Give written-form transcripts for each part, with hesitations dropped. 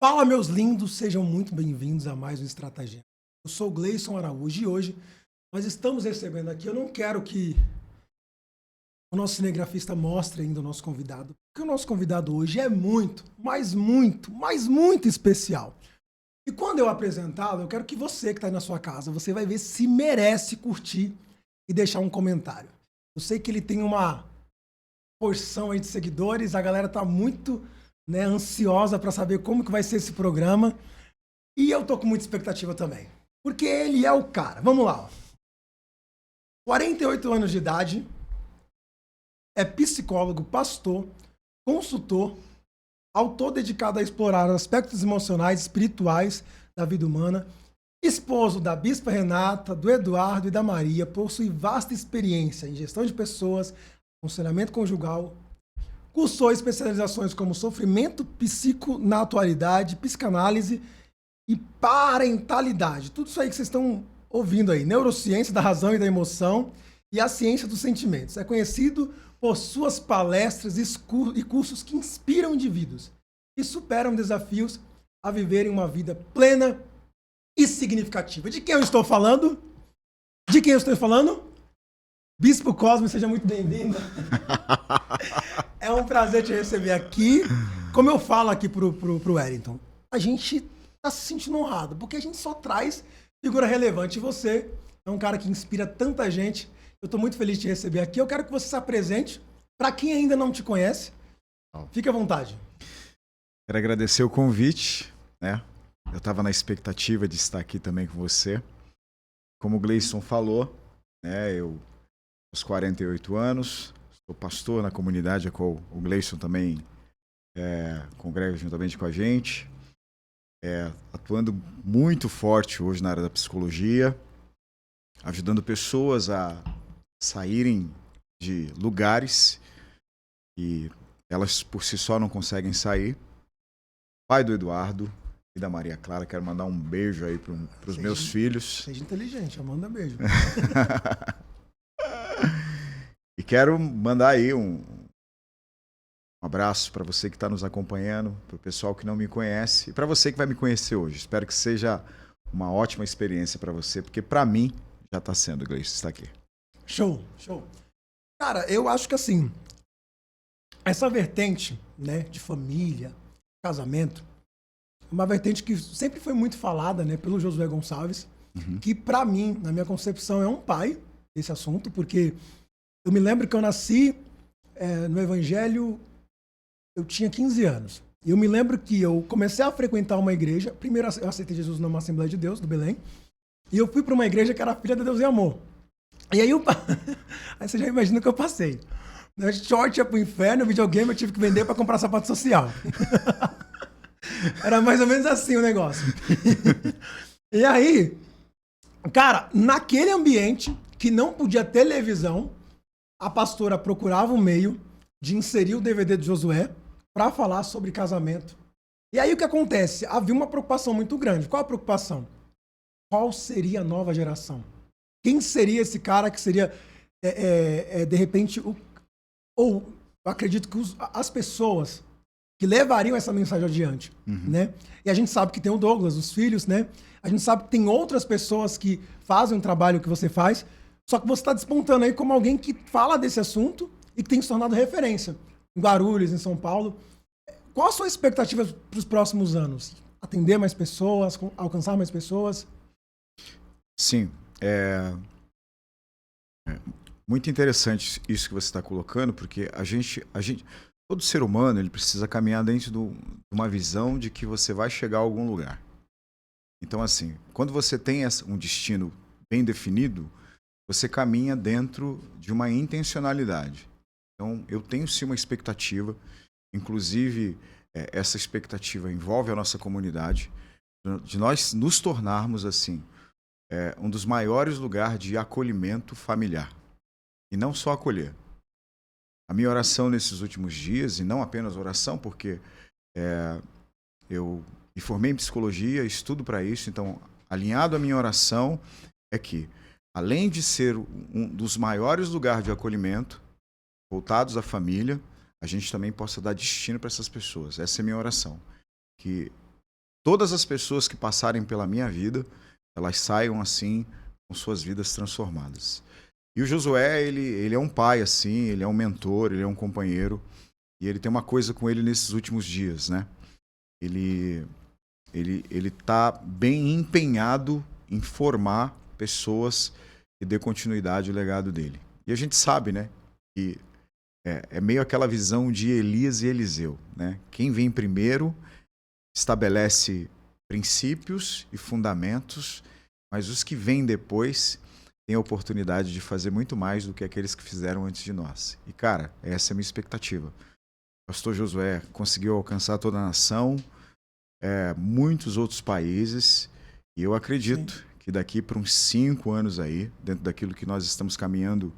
Fala, meus lindos, sejam muito bem-vindos a mais um Estratégia. Eu sou o Gleison Araújo e hoje nós estamos recebendo aqui. Eu não quero que o nosso cinegrafista mostre ainda o nosso convidado, porque o nosso convidado hoje é muito, mas muito especial. E quando eu apresentá-lo, eu quero que você que está aí na sua casa, você vai ver se merece curtir e deixar um comentário. Eu sei que ele tem uma porção aí de seguidores, a galera tá muito, né, ansiosa para saber como que vai ser esse programa. E eu tô com muita expectativa também. Porque ele é o cara. Vamos lá, ó. 48 anos de idade, é psicólogo, pastor, consultor, autor dedicado a explorar aspectos emocionais e espirituais da vida humana, esposo da Bispa Renata, do Eduardo e da Maria, possui vasta experiência em gestão de pessoas, aconselhamento conjugal, cursou especializações como sofrimento psíquico na atualidade, psicanálise e parentalidade. Tudo isso aí que vocês estão ouvindo aí. Neurociência da razão e da emoção e a ciência dos sentimentos. É conhecido por suas palestras e cursos que inspiram indivíduos e superam desafios a viverem uma vida plena e significativa. De quem eu estou falando? De quem eu estou falando? Bispo Cosme, seja muito bem-vindo. É um prazer te receber aqui. Como eu falo aqui pro Wellington, a gente tá se sentindo honrado, porque a gente só traz figura relevante. E você é um cara que inspira tanta gente. Eu tô muito feliz de te receber aqui. Eu quero que você se apresente para quem ainda não te conhece. Fique à vontade. Quero agradecer o convite, né? Eu estava na expectativa de estar aqui também com você. Como o Gleison falou, né? Eu, aos 48 anos, sou pastor na comunidade a qual o Gleison também congrega juntamente com a gente. Atuando muito forte hoje na área da psicologia, ajudando pessoas a saírem de lugares que elas por si só não conseguem sair. Pai do Eduardo e da Maria Clara, quero mandar um beijo aí para os meus filhos. Seja inteligente, manda beijo. E quero mandar aí um abraço para você que está nos acompanhando, para o pessoal que não me conhece e para você que vai me conhecer hoje. Espero que seja uma ótima experiência para você, porque para mim já está sendo, Gleice, estar aqui. Show, show. Cara, eu acho que assim, essa vertente, né, de família, casamento, uma vertente que sempre foi muito falada, né, pelo Josué Gonçalves, que pra mim, na minha concepção, é um pai desse assunto, porque eu me lembro que eu nasci no Evangelho, eu tinha 15 anos. E eu me lembro que eu comecei a frequentar uma igreja, primeiro eu aceitei Jesus numa Assembleia de Deus, do Belém, e eu fui pra uma igreja que era Filha de Deus e Amor. E aí, aí você já imagina o que eu passei. O short ia pro inferno, o videogame eu tive que vender pra comprar sapato social. Era mais ou menos assim o negócio. E aí, cara, naquele ambiente que não podia televisão, a pastora procurava um meio de inserir o DVD de Josué para falar sobre casamento. E aí o que acontece? Havia uma preocupação muito grande. Qual a preocupação? Qual seria a nova geração? Quem seria esse cara que seria, de repente, ou eu acredito que as pessoas que levariam essa mensagem adiante, né? E a gente sabe que tem o Douglas, os filhos, né? A gente sabe que tem outras pessoas que fazem um trabalho que você faz, só que você está despontando aí como alguém que fala desse assunto e que tem se tornado referência em Guarulhos, em São Paulo. Qual a sua expectativa para os próximos anos? Atender mais pessoas, alcançar mais pessoas? Sim, muito interessante isso que você está colocando, porque a gente, todo ser humano, ele precisa caminhar dentro de uma visão de que você vai chegar a algum lugar. Então, assim, quando você tem um destino bem definido, você caminha dentro de uma intencionalidade. Então, eu tenho sim uma expectativa, inclusive essa expectativa envolve a nossa comunidade, de nós nos tornarmos, assim, um dos maiores lugares de acolhimento familiar. E não só acolher. A minha oração nesses últimos dias, e não apenas oração, porque eu me formei em psicologia, estudo para isso, então, alinhado à minha oração, é que, além de ser um dos maiores lugares de acolhimento, voltados à família, a gente também possa dar destino para essas pessoas. Essa é a minha oração. Que todas as pessoas que passarem pela minha vida, elas saiam assim com suas vidas transformadas. E o Josué, ele é um pai assim, ele é um mentor, ele é um companheiro, e ele tem uma coisa com ele nesses últimos dias, né? Ele tá bem empenhado em formar pessoas que dê continuidade ao legado dele. E a gente sabe, né, que é meio aquela visão de Elias e Eliseu, né? Quem vem primeiro estabelece princípios e fundamentos, mas os que vêm depois têm a oportunidade de fazer muito mais do que aqueles que fizeram antes de nós. E, cara, essa é a minha expectativa. O pastor Josué conseguiu alcançar toda a nação, muitos outros países, e eu acredito que daqui para uns 5 anos aí, dentro daquilo que nós estamos caminhando,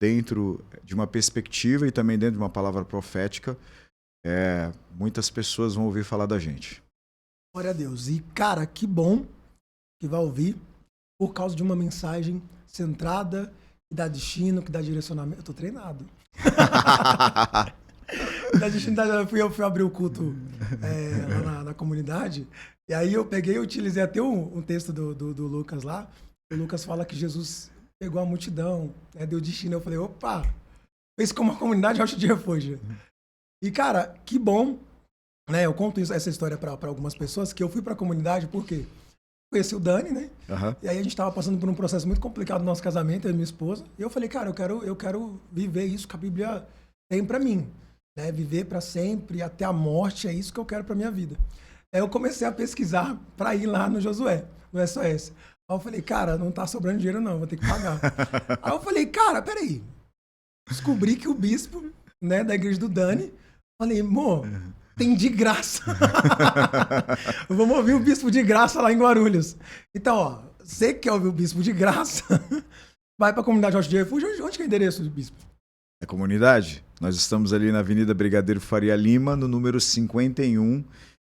dentro de uma perspectiva e também dentro de uma palavra profética, muitas pessoas vão ouvir falar da gente. Glória a Deus. E, cara, que bom que vai ouvir por causa de uma mensagem centrada, que dá destino, que dá direcionamento. Eu tô treinado. Da destino, eu fui abrir o culto lá na comunidade, e aí eu peguei e utilizei até um texto do Lucas lá. O Lucas fala que Jesus pegou a multidão, deu destino. Eu falei, opa, fez como a comunidade Rocha de Refúgio. E, cara, que bom, né? Eu conto essa história para algumas pessoas, que eu fui para a comunidade porque conheci o Dani, né? Uhum. E aí a gente tava passando por um processo muito complicado no nosso casamento, eu e minha esposa. E eu falei, cara, eu quero viver isso que a Bíblia tem para mim, né? Viver para sempre, até a morte, é isso que eu quero para minha vida. Aí eu comecei a pesquisar para ir lá no Josué, no SOS. Aí eu falei, cara, não tá sobrando dinheiro não, vou ter que pagar. Aí eu falei, cara, peraí. Descobri que o bispo, né, da igreja do Dani, falei, amor, tem de graça. Vamos ouvir o bispo de graça lá em Guarulhos. Então, ó, você quer ouvir o bispo de graça? Vai pra comunidade Rocha de Refúgio. Onde que é o endereço do bispo? É comunidade? Nós estamos ali na Avenida Brigadeiro Faria Lima, no número 51,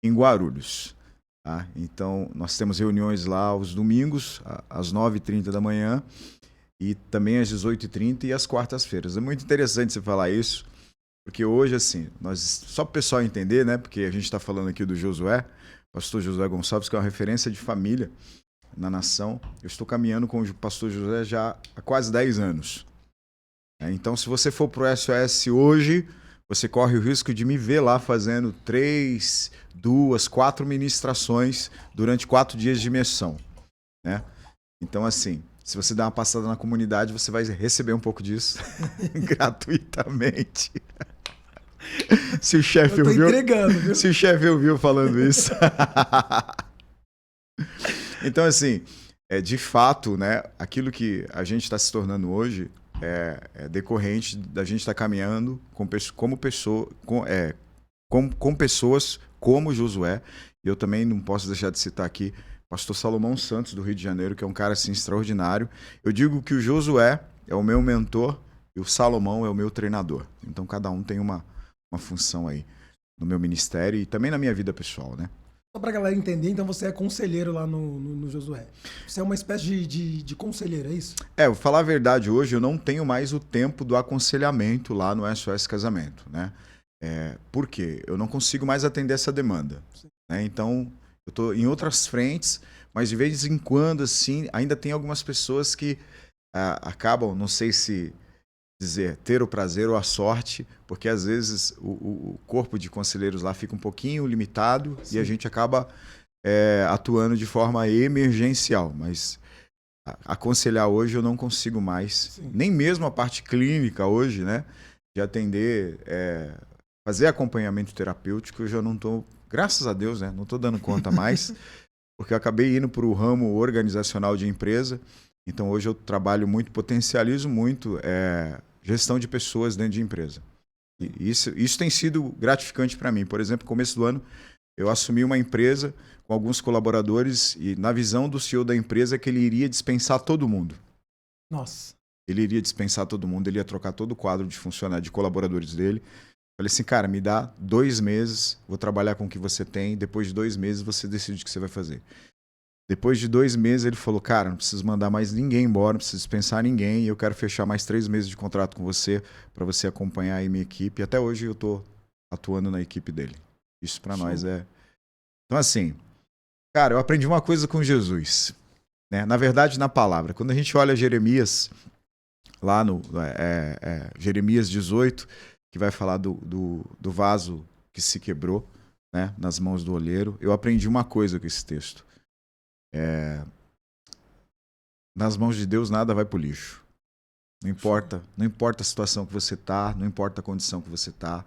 em Guarulhos. Tá? Então, nós temos reuniões lá aos domingos, às 9h30 da manhã, e também às 18h30 e às quartas-feiras. É muito interessante você falar isso, porque hoje, assim, só para o pessoal entender, né? Porque a gente está falando aqui do Josué, pastor Josué Gonçalves, que é uma referência de família na nação. Eu estou caminhando com o pastor Josué já há quase 10 anos. Então, se você for para o SOS hoje, você corre o risco de me ver lá fazendo 3, 2, 4 ministrações durante 4 dias de imersão, né? Então, assim, se você der uma passada na comunidade, você vai receber um pouco disso gratuitamente. Se o chefe ouviu, viu? Se o chefe ouviu falando isso. Então, assim, de fato, né, aquilo que a gente está se tornando hoje é decorrente da gente estar caminhando com pessoas como Josué. E eu também não posso deixar de citar aqui pastor Salomão Santos, do Rio de Janeiro, que é um cara assim, extraordinário. Eu digo que o Josué é o meu mentor e o Salomão é o meu treinador. Então, cada um tem uma função aí no meu ministério e também na minha vida pessoal, né? Só pra galera entender, então você é conselheiro lá no Josué. Você é uma espécie de conselheiro, é isso? Vou falar a verdade, hoje eu não tenho mais o tempo do aconselhamento lá no SOS Casamento, né? Por quê? Eu não consigo mais atender essa demanda, né? Então, eu tô em outras frentes, mas de vez em quando, assim, ainda tem algumas pessoas que acabam, não sei se dizer, ter o prazer ou a sorte, porque às vezes o corpo de conselheiros lá fica um pouquinho limitado. Sim. E a gente acaba atuando de forma emergencial, mas aconselhar hoje eu não consigo mais. Sim. Nem mesmo a parte clínica hoje, né, de atender, fazer acompanhamento terapêutico, eu já não estou, graças a Deus, né, não estou dando conta mais, porque eu acabei indo para o ramo organizacional de empresa. Então hoje eu trabalho muito, potencializo muito gestão de pessoas dentro de empresa. E isso tem sido gratificante para mim. Por exemplo, no começo do ano, eu assumi uma empresa com alguns colaboradores e na visão do CEO da empresa que ele iria dispensar todo mundo. Nossa. Ele iria dispensar todo mundo, ele ia trocar todo o quadro de funcionários, de colaboradores dele. Falei assim, cara, me dá 2 meses, vou trabalhar com o que você tem, depois de 2 meses você decide o que você vai fazer. Depois de 2 meses, ele falou, cara, não preciso mandar mais ninguém embora, não preciso dispensar ninguém, e eu quero fechar mais 3 meses de contrato com você, para você acompanhar aí minha equipe. E até hoje eu estou atuando na equipe dele. Isso para nós é... Então, assim, Cara, eu aprendi uma coisa com Jesus, né? Na verdade, na palavra. Quando a gente olha Jeremias, lá no Jeremias 18, que vai falar do vaso que se quebrou, né, nas mãos do olheiro, eu aprendi uma coisa com esse texto. Nas mãos de Deus nada vai pro lixo. Não importa a situação que você tá, não importa a condição que você tá,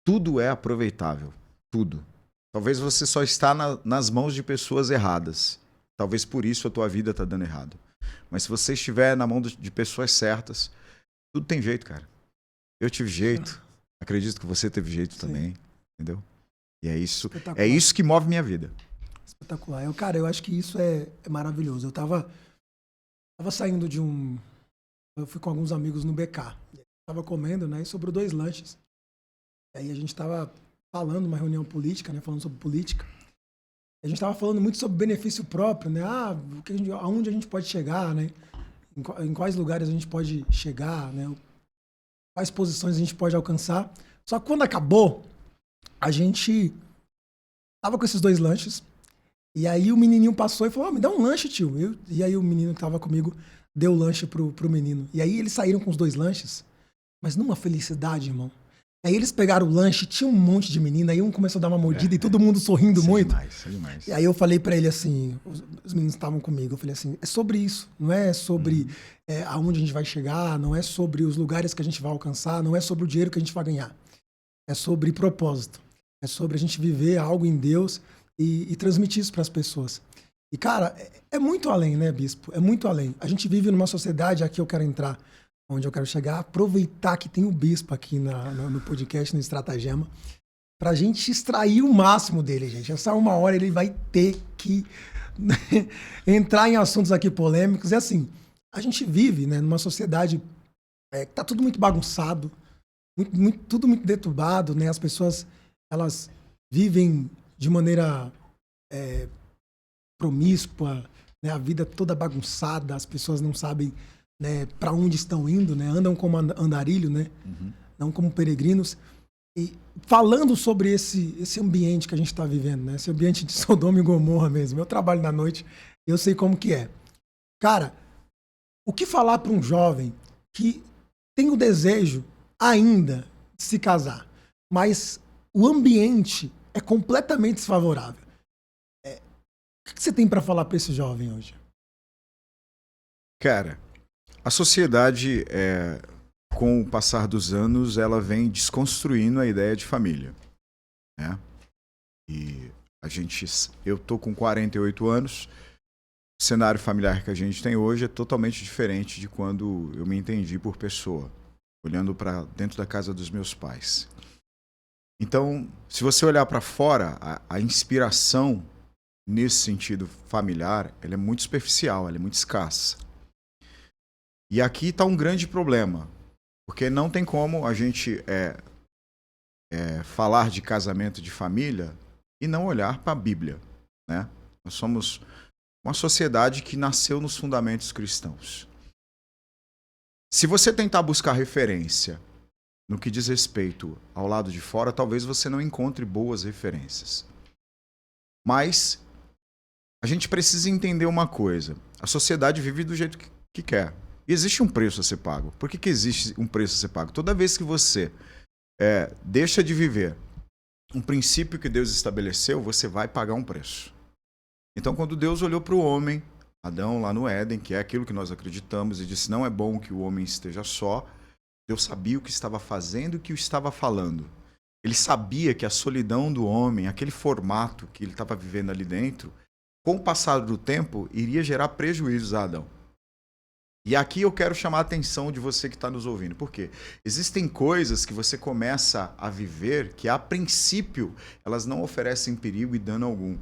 tudo é aproveitável, tudo. Talvez você só está nas mãos de pessoas erradas. Talvez por isso a tua vida tá dando errado. Mas se você estiver na mão de pessoas certas, tudo tem jeito, cara. Eu tive jeito, acredito que você teve jeito também, entendeu? E é isso que move minha vida. Espetacular. Cara, eu acho que isso é maravilhoso. Eu tava saindo de um... Eu fui com alguns amigos no BK. Tava comendo, né? E sobrou 2 lanches. E aí a gente tava falando numa reunião política, né? Falando sobre política. A gente tava falando muito sobre benefício próprio, né? Aonde a gente pode chegar, né? Em quais lugares a gente pode chegar, né? Quais posições a gente pode alcançar. Só que quando acabou, a gente tava com esses 2 lanches. E aí o menininho passou e falou, me dá um lanche, tio. E aí o menino que tava comigo deu o lanche pro menino. E aí eles saíram com os 2 lanches, mas numa felicidade, irmão. Aí eles pegaram o lanche, tinha um monte de menina, aí um começou a dar uma mordida e todo mundo sorrindo Isso muito. É demais. E aí eu falei pra ele assim, os meninos estavam comigo, eu falei assim, é sobre isso, não é sobre aonde a gente vai chegar, não é sobre os lugares que a gente vai alcançar, não é sobre o dinheiro que a gente vai ganhar. É sobre propósito. É sobre a gente viver algo em Deus e transmitir isso pras pessoas. E, cara, é muito além, né, Bispo? É muito além. A gente vive numa sociedade, aqui eu quero entrar, onde eu quero chegar, aproveitar que tem o Bispo aqui no podcast, no Estratagema, pra gente extrair o máximo dele, gente. Essa 1 hora ele vai ter que entrar em assuntos aqui polêmicos. E assim, a gente vive, né, numa sociedade que tá tudo muito bagunçado, tudo muito deturbado, né? As pessoas, elas vivem de maneira promíscua, né? A vida toda bagunçada, as pessoas não sabem, né, para onde estão indo, né? Andam como andarilho, né? Não como peregrinos. E falando sobre esse ambiente que a gente está vivendo, né? Esse ambiente de Sodoma e Gomorra mesmo. Eu trabalho na noite, eu sei como que é. Cara, o que falar para um jovem que tem o desejo ainda de se casar, mas o ambiente é completamente desfavorável? O que você tem para falar para esse jovem hoje? Cara, a sociedade, com o passar dos anos, ela vem desconstruindo a ideia de família, né? E eu tô com 48 anos, o cenário familiar que a gente tem hoje é totalmente diferente de quando eu me entendi por pessoa, olhando para dentro da casa dos meus pais. Então, se você olhar para fora, a inspiração nesse sentido familiar, ela é muito superficial, ela é muito escassa. E aqui está um grande problema, porque não tem como a gente falar de casamento de família e não olhar para a Bíblia, né? Nós somos uma sociedade que nasceu nos fundamentos cristãos. Se você tentar buscar referência no que diz respeito ao lado de fora, talvez você não encontre boas referências. Mas a gente precisa entender uma coisa. A sociedade vive do jeito que quer. E existe um preço a ser pago. Por que existe um preço a ser pago? Toda vez que você deixa de viver um princípio que Deus estabeleceu, você vai pagar um preço. Então, quando Deus olhou para o homem, Adão lá no Éden, que é aquilo que nós acreditamos, e disse, não é bom que o homem esteja só, Deus sabia o que estava fazendo e o que o estava falando. Ele sabia que a solidão do homem, aquele formato que ele estava vivendo ali dentro, com o passar do tempo, iria gerar prejuízos a Adão. E aqui eu quero chamar a atenção de você que está nos ouvindo. Por quê? Existem coisas que você começa a viver que, a princípio, elas não oferecem perigo e dano algum.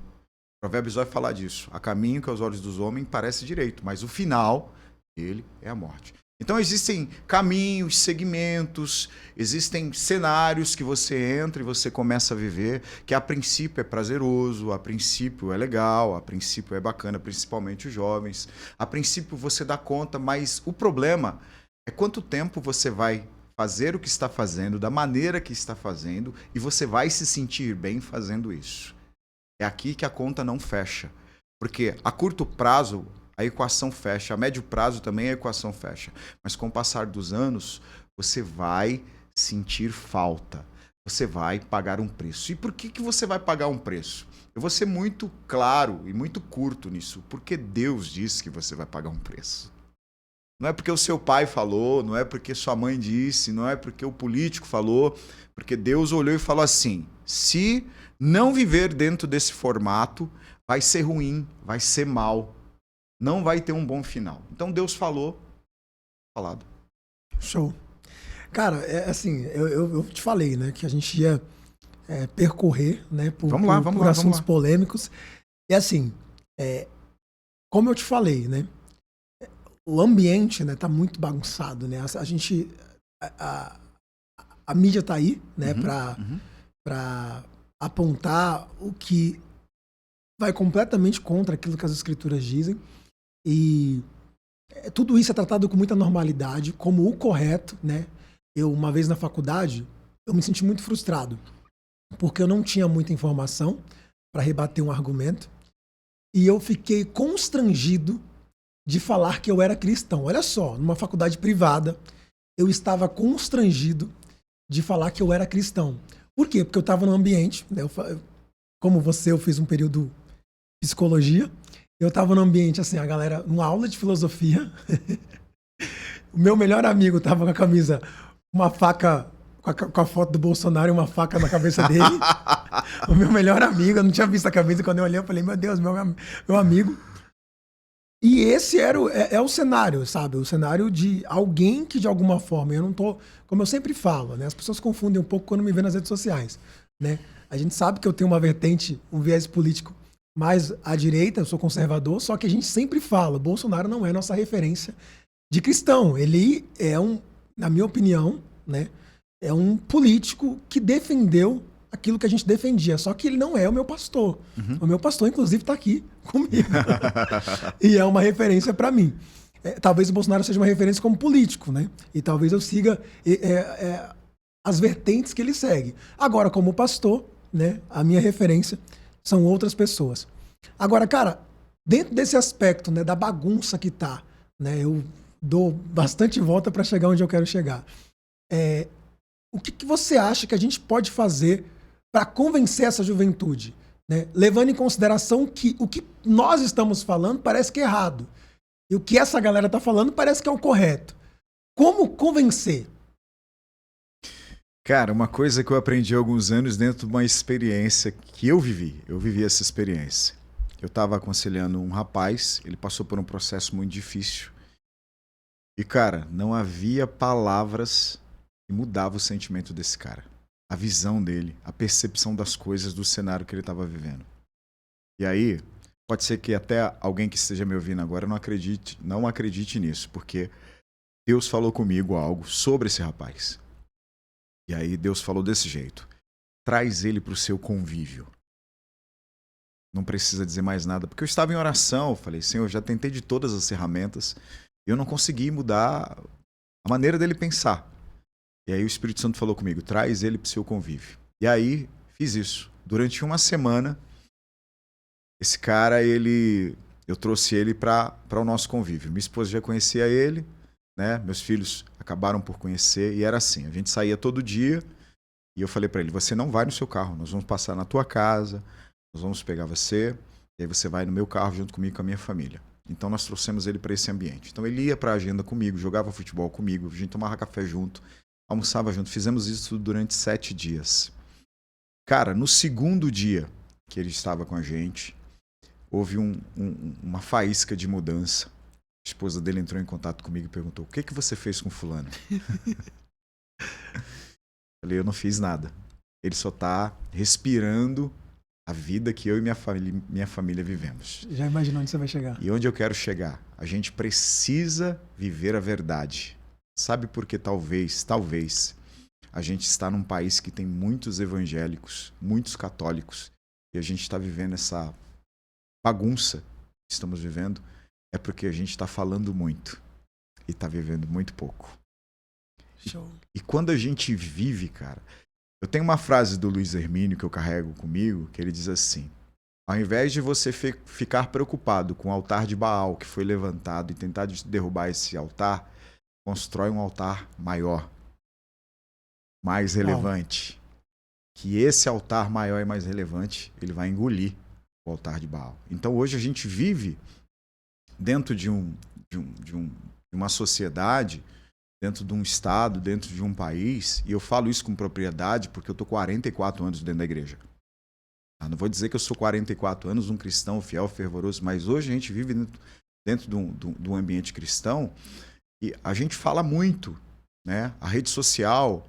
Provérbios vai falar disso. Há caminho que aos olhos dos homens parece direito, mas o final, ele é a morte. Então existem caminhos, segmentos, existem cenários que você entra e você começa a viver, que a princípio é prazeroso, a princípio é legal, a princípio é bacana, principalmente os jovens. A princípio você dá conta, mas o problema é quanto tempo você vai fazer o que está fazendo, da maneira que está fazendo, e você vai se sentir bem fazendo isso. É aqui que a conta não fecha. Porque a curto prazo a equação fecha, a médio prazo também a equação fecha. Mas com o passar dos anos, você vai sentir falta. Você vai pagar um preço. E por que você vai pagar um preço? Eu vou ser muito claro e muito curto nisso. Porque Deus disse que você vai pagar um preço. Não é porque o seu pai falou, não é porque sua mãe disse, não é porque o político falou, porque Deus olhou e falou assim: se não viver dentro desse formato, vai ser ruim, vai ser mal, não vai ter um bom final. Então Deus falou, falado. Show. Cara, é assim, eu te falei, né, que a gente ia percorrer, né, por assuntos polêmicos. E assim, como eu te falei, né, o ambiente, né, tá muito bagunçado, né? A mídia tá aí, né, para apontar o que vai completamente contra aquilo que as escrituras dizem. E tudo isso é tratado com muita normalidade, como o correto, né? Eu, uma vez na faculdade, eu me senti muito frustrado, porque eu não tinha muita informação para rebater um argumento, e eu fiquei constrangido de falar que eu era cristão. Olha só, numa faculdade privada, eu estava constrangido de falar que eu era cristão. Por quê? Porque eu estava no ambiente, né? Como você, eu fiz um período psicologia. Eu estava no ambiente, assim, a galera, numa aula de filosofia. O meu melhor amigo estava com a camisa, uma faca, com a foto do Bolsonaro e uma faca na cabeça dele. O meu melhor amigo, eu não tinha visto a camisa, quando eu olhei, eu falei, meu Deus, meu amigo. E esse é o cenário, sabe? O cenário de alguém que, de alguma forma, eu não tô... Como eu sempre falo, né? As pessoas confundem um pouco quando me vê nas redes sociais, né? A gente sabe que eu tenho uma vertente, um viés político mais à direita, eu sou conservador, só que a gente sempre fala, Bolsonaro não é nossa referência de cristão. Ele é na minha opinião, né? É um político que defendeu aquilo que a gente defendia, só que ele não é o meu pastor. O meu pastor, inclusive, está aqui comigo. E é uma referência para mim. Talvez o Bolsonaro seja uma referência como político, né? E talvez eu siga as vertentes que ele segue. Agora, como pastor, né? A minha referência são outras pessoas. Agora, cara, dentro desse aspecto, né, da bagunça que tá, né? Eu dou bastante volta para chegar onde eu quero chegar. O que você acha que a gente pode fazer para convencer essa juventude, né? Levando em consideração que o que nós estamos falando parece que é errado. E o que essa galera está falando parece que é o correto. Como convencer? Cara, uma coisa que eu aprendi há alguns anos dentro de uma experiência que eu vivi essa experiência. Eu estava aconselhando um rapaz, ele passou por um processo muito difícil. E, cara, não havia palavras que mudavam o sentimento desse cara. A visão dele, a percepção das coisas, do cenário que ele estava vivendo. E aí, pode ser que até alguém que esteja me ouvindo agora não acredite nisso, porque Deus falou comigo algo sobre esse rapaz. E aí Deus falou desse jeito: traz ele para o seu convívio. Não precisa dizer mais nada, porque eu estava em oração, eu falei, Senhor, já tentei de todas as ferramentas, e eu não consegui mudar a maneira dele pensar. E aí o Espírito Santo falou comigo, traz ele para o seu convívio. E aí fiz isso. Durante uma semana, esse cara, eu trouxe ele para o nosso convívio. Minha esposa já conhecia ele, né? Meus filhos acabaram por conhecer, e era assim, a gente saía todo dia, e eu falei para ele, você não vai no seu carro, nós vamos passar na tua casa, nós vamos pegar você, e aí você vai no meu carro junto comigo e com a minha família. Então nós trouxemos ele para esse ambiente. Então ele ia para a agenda comigo, jogava futebol comigo, a gente tomava café junto, almoçava junto, fizemos isso durante 7 dias. Cara, no segundo dia que ele estava com a gente, houve uma faísca de mudança. A esposa dele entrou em contato comigo e perguntou, o que você fez com fulano? Falei, eu não fiz nada. Ele só está respirando a vida que eu e minha família vivemos. Já imaginou onde você vai chegar? E onde eu quero chegar? A gente precisa viver a verdade. Sabe por que talvez, a gente está num país que tem muitos evangélicos, muitos católicos, e a gente está vivendo essa bagunça que estamos vivendo, é porque a gente está falando muito e está vivendo muito pouco. Show. E quando a gente vive, cara... Eu tenho uma frase do Luiz Hermínio que eu carrego comigo, que ele diz assim, Ao invés de você ficar preocupado com o altar de Baal que foi levantado e tentar derrubar esse altar, constrói um altar maior, mais relevante. Que esse altar maior e mais relevante, ele vai engolir o altar de Baal. Então hoje a gente vive dentro de uma sociedade, dentro de um estado, dentro de um país, e eu falo isso com propriedade porque eu estou 44 anos dentro da igreja. Não vou dizer que eu sou 44 anos um cristão fiel, fervoroso, mas hoje a gente vive dentro de um ambiente cristão e a gente fala muito, né? A rede social,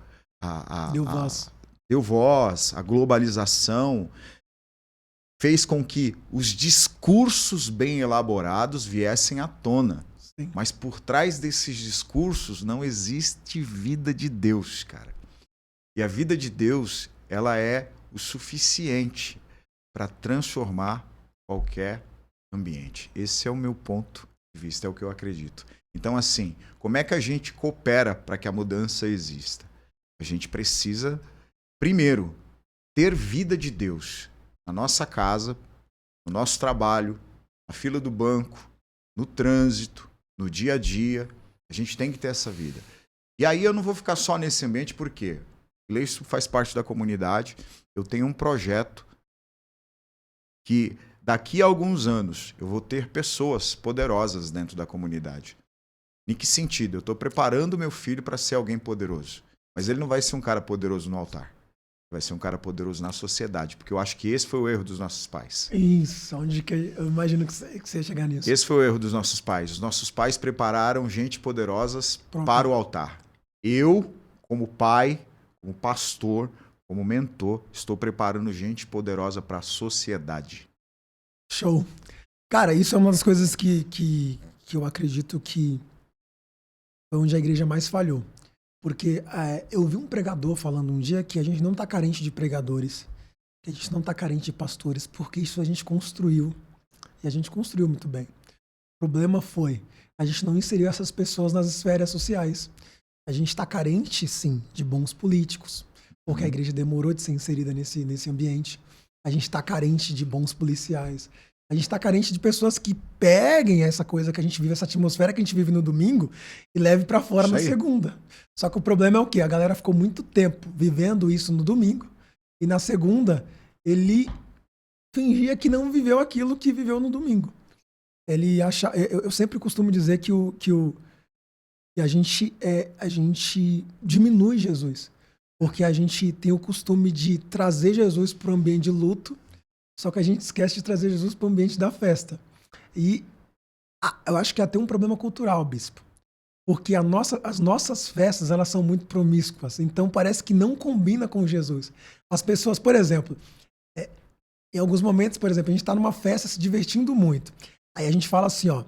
deu voz, a globalização fez com que os discursos bem elaborados viessem à tona. Sim. Mas por trás desses discursos não existe vida de Deus, cara. E a vida de Deus, ela é o suficiente para transformar qualquer ambiente. Esse é o meu ponto de vista, é o que eu acredito. Então, assim, como é que a gente coopera para que a mudança exista? A gente precisa, primeiro, ter vida de Deus na nossa casa, no nosso trabalho, na fila do banco, no trânsito, no dia a dia. A gente tem que ter essa vida. E aí eu não vou ficar só nesse ambiente, porque isso faz parte da comunidade. Eu tenho um projeto que daqui a alguns anos eu vou ter pessoas poderosas dentro da comunidade. Em que sentido? Eu estou preparando meu filho para ser alguém poderoso. Mas ele não vai ser um cara poderoso no altar. Vai ser um cara poderoso na sociedade. Porque eu acho que esse foi o erro dos nossos pais. Isso, onde que eu imagino que você ia chegar nisso. Esse foi o erro dos nossos pais. Os nossos pais prepararam gente poderosas para o altar. Eu, como pai, como pastor, como mentor, estou preparando gente poderosa para a sociedade. Show. Cara, isso é uma das coisas que eu acredito que foi onde a igreja mais falhou. Porque eu vi um pregador falando um dia que a gente não está carente de pregadores, que a gente não está carente de pastores, porque isso a gente construiu. E a gente construiu muito bem. O problema foi, a gente não inseriu essas pessoas nas esferas sociais. A gente está carente, sim, de bons políticos, porque a igreja demorou de ser inserida nesse ambiente. A gente está carente de bons policiais. A gente está carente de pessoas que peguem essa coisa que a gente vive, essa atmosfera que a gente vive no domingo e leve para fora na segunda. Só que o problema é o quê? A galera ficou muito tempo vivendo isso no domingo e na segunda ele fingia que não viveu aquilo que viveu no domingo. Ele acha, eu sempre costumo dizer que a gente diminui Jesus, porque a gente tem o costume de trazer Jesus para o ambiente de luto. Só que a gente esquece de trazer Jesus para o ambiente da festa. E eu acho que até um problema cultural, bispo. Porque as nossas festas, elas são muito promíscuas. Então parece que não combina com Jesus. As pessoas, por exemplo, em alguns momentos, por exemplo, a gente está numa festa se divertindo muito. Aí a gente fala assim, ó,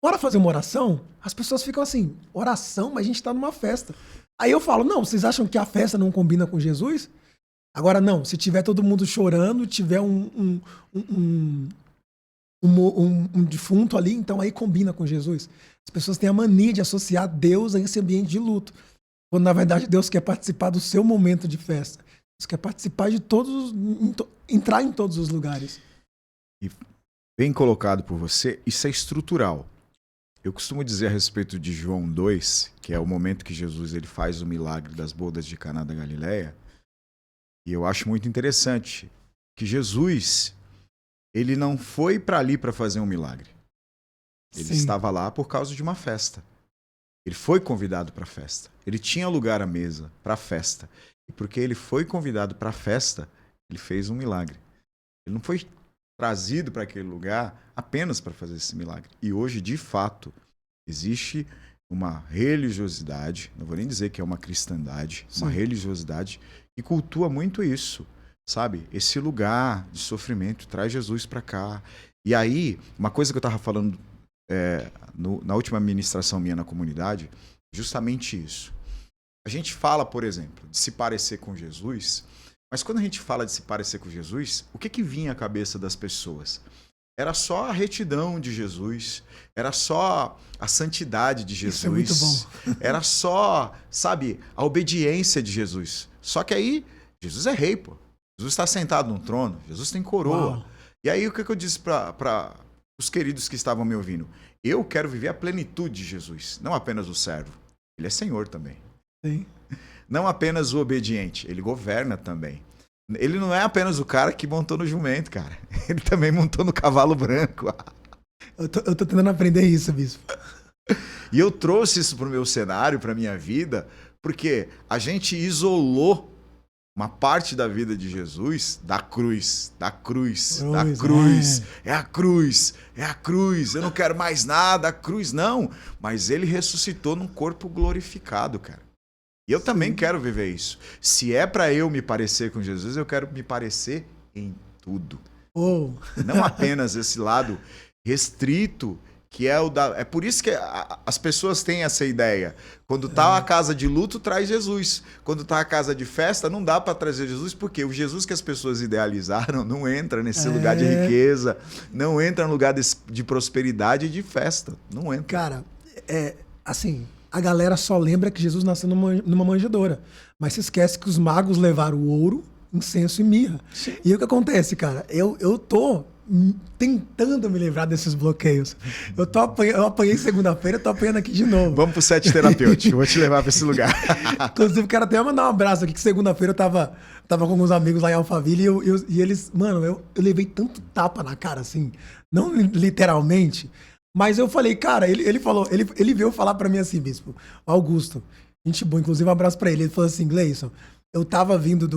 bora fazer uma oração? As pessoas ficam assim, oração? Mas a gente está numa festa. Aí eu falo, não, vocês acham que a festa não combina com Jesus? Agora não, se tiver todo mundo chorando, tiver um defunto ali, então aí combina com Jesus. As pessoas têm a mania de associar Deus a esse ambiente de luto. Quando na verdade Deus quer participar do seu momento de festa. Deus quer participar de todos, entrar em todos os lugares. E bem colocado por você, isso é estrutural. Eu costumo dizer a respeito de João 2, que é o momento que Jesus ele faz o milagre das bodas de Caná da Galileia. E eu acho muito interessante que Jesus, ele não foi para ali para fazer um milagre. Ele estava lá por causa de uma festa. Ele foi convidado para a festa. Ele tinha lugar à mesa para a festa. E porque ele foi convidado para a festa, ele fez um milagre. Ele não foi trazido para aquele lugar apenas para fazer esse milagre. E hoje, de fato, existe uma religiosidade, não vou nem dizer que é uma cristandade, uma religiosidade que cultua muito isso, sabe? Esse lugar de sofrimento, traz Jesus para cá. E aí, uma coisa que eu estava falando na última ministração minha na comunidade, justamente isso. A gente fala, por exemplo, de se parecer com Jesus, mas quando a gente fala de se parecer com Jesus, o que vinha à cabeça das pessoas? Era só a retidão de Jesus, era só a santidade de Jesus. Isso é muito bom. Era só, sabe, a obediência de Jesus. Só que aí, Jesus é rei, pô. Jesus está sentado no trono, Jesus tem coroa. Uau. E aí o que eu disse para os queridos que estavam me ouvindo? Eu quero viver a plenitude de Jesus, não apenas o servo. Ele é Senhor também. Sim. Não apenas o obediente, ele governa também. Ele não é apenas o cara que montou no jumento, cara. Ele também montou no cavalo branco. Eu tô tentando aprender isso, bispo. E eu trouxe isso para o meu cenário, para a minha vida, porque a gente isolou uma parte da vida de Jesus da cruz, da cruz, da cruz. É a cruz, é a cruz. Eu não quero mais nada, a cruz não. Mas ele ressuscitou num corpo glorificado, cara. E eu também quero viver isso. Se é para eu me parecer com Jesus, eu quero me parecer em tudo. Oh. Não apenas esse lado restrito, que é o da... É por isso que as pessoas têm essa ideia. Quando tá a casa de luto, traz Jesus. Quando tá a casa de festa, não dá para trazer Jesus, porque o Jesus que as pessoas idealizaram não entra nesse lugar de riqueza, não entra no lugar de prosperidade e de festa. Não entra. Cara, assim, a galera só lembra que Jesus nasceu numa manjedoura. Mas se esquece que os magos levaram o ouro, incenso e mirra. Sim. E o que acontece, cara? Eu tô tentando me livrar desses bloqueios. Eu apanhei segunda-feira, eu tô apanhando aqui de novo. Vamos pro set terapêutico, eu vou te levar pra esse lugar. Inclusive, quero até mandar um abraço aqui, que segunda-feira eu tava com alguns amigos lá em Alphaville e eles, mano, eu levei tanto tapa na cara, assim, não literalmente, mas eu falei, cara, ele falou, ele veio falar pra mim assim, bispo, Augusto, gente boa, inclusive um abraço pra ele falou assim, Gleison, eu tava vindo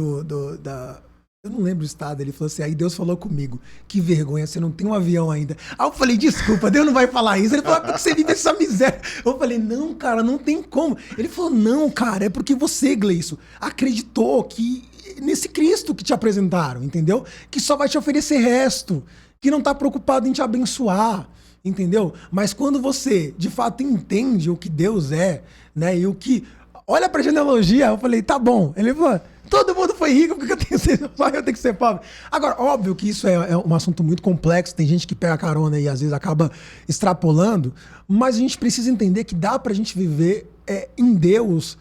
eu não lembro o estado, ele falou assim, aí Deus falou comigo, que vergonha, você não tem um avião ainda. Aí eu falei, desculpa, Deus não vai falar isso. Ele falou, porque você vive essa miséria. Eu falei, não, cara, não tem como. Ele falou, não, cara, é porque você, Gleison, acreditou que nesse Cristo que te apresentaram, entendeu? Que só vai te oferecer resto, que não tá preocupado em te abençoar, entendeu? Mas quando você, de fato, entende o que Deus é, né, e o que... Olha pra genealogia, eu falei, tá bom. Ele falou, todo mundo foi rico, porque só eu tenho que ser pobre. Agora, óbvio que isso é um assunto muito complexo, tem gente que pega carona e às vezes acaba extrapolando, mas a gente precisa entender que dá pra gente viver em Deus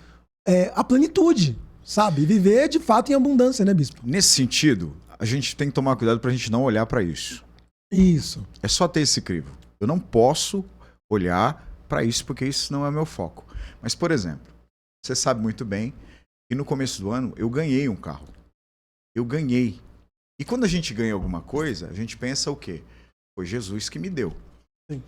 a plenitude, sabe? Viver de fato em abundância, né, bispo? Nesse sentido, a gente tem que tomar cuidado pra gente não olhar pra isso. Isso. É só ter esse crivo. Eu não posso olhar pra isso porque isso não é meu foco. Mas, por exemplo, você sabe muito bem que no começo do ano eu ganhei um carro. Eu ganhei. E quando a gente ganha alguma coisa, a gente pensa o quê? Foi Jesus que me deu. Sim.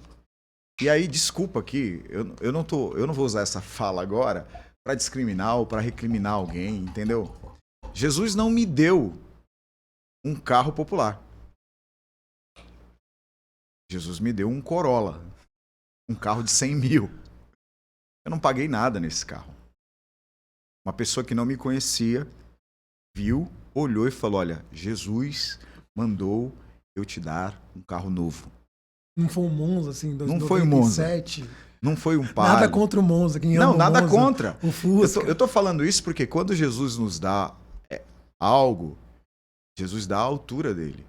E aí, desculpa aqui, eu não vou usar essa fala agora para discriminar ou para recriminar alguém, entendeu? Jesus não me deu um carro popular. Jesus me deu um Corolla. Um carro de 100 mil. Eu não paguei nada nesse carro. Uma pessoa que não me conhecia viu, olhou e falou, olha, Jesus mandou eu te dar um carro novo. Não foi um Monza, assim, em 2097? Não foi um Monza. Não foi um Palio. Nada contra o Monza. Quem ama não, nada Monza, contra. O Fusca. Eu tô falando isso porque quando Jesus nos dá algo, Jesus dá a altura dele.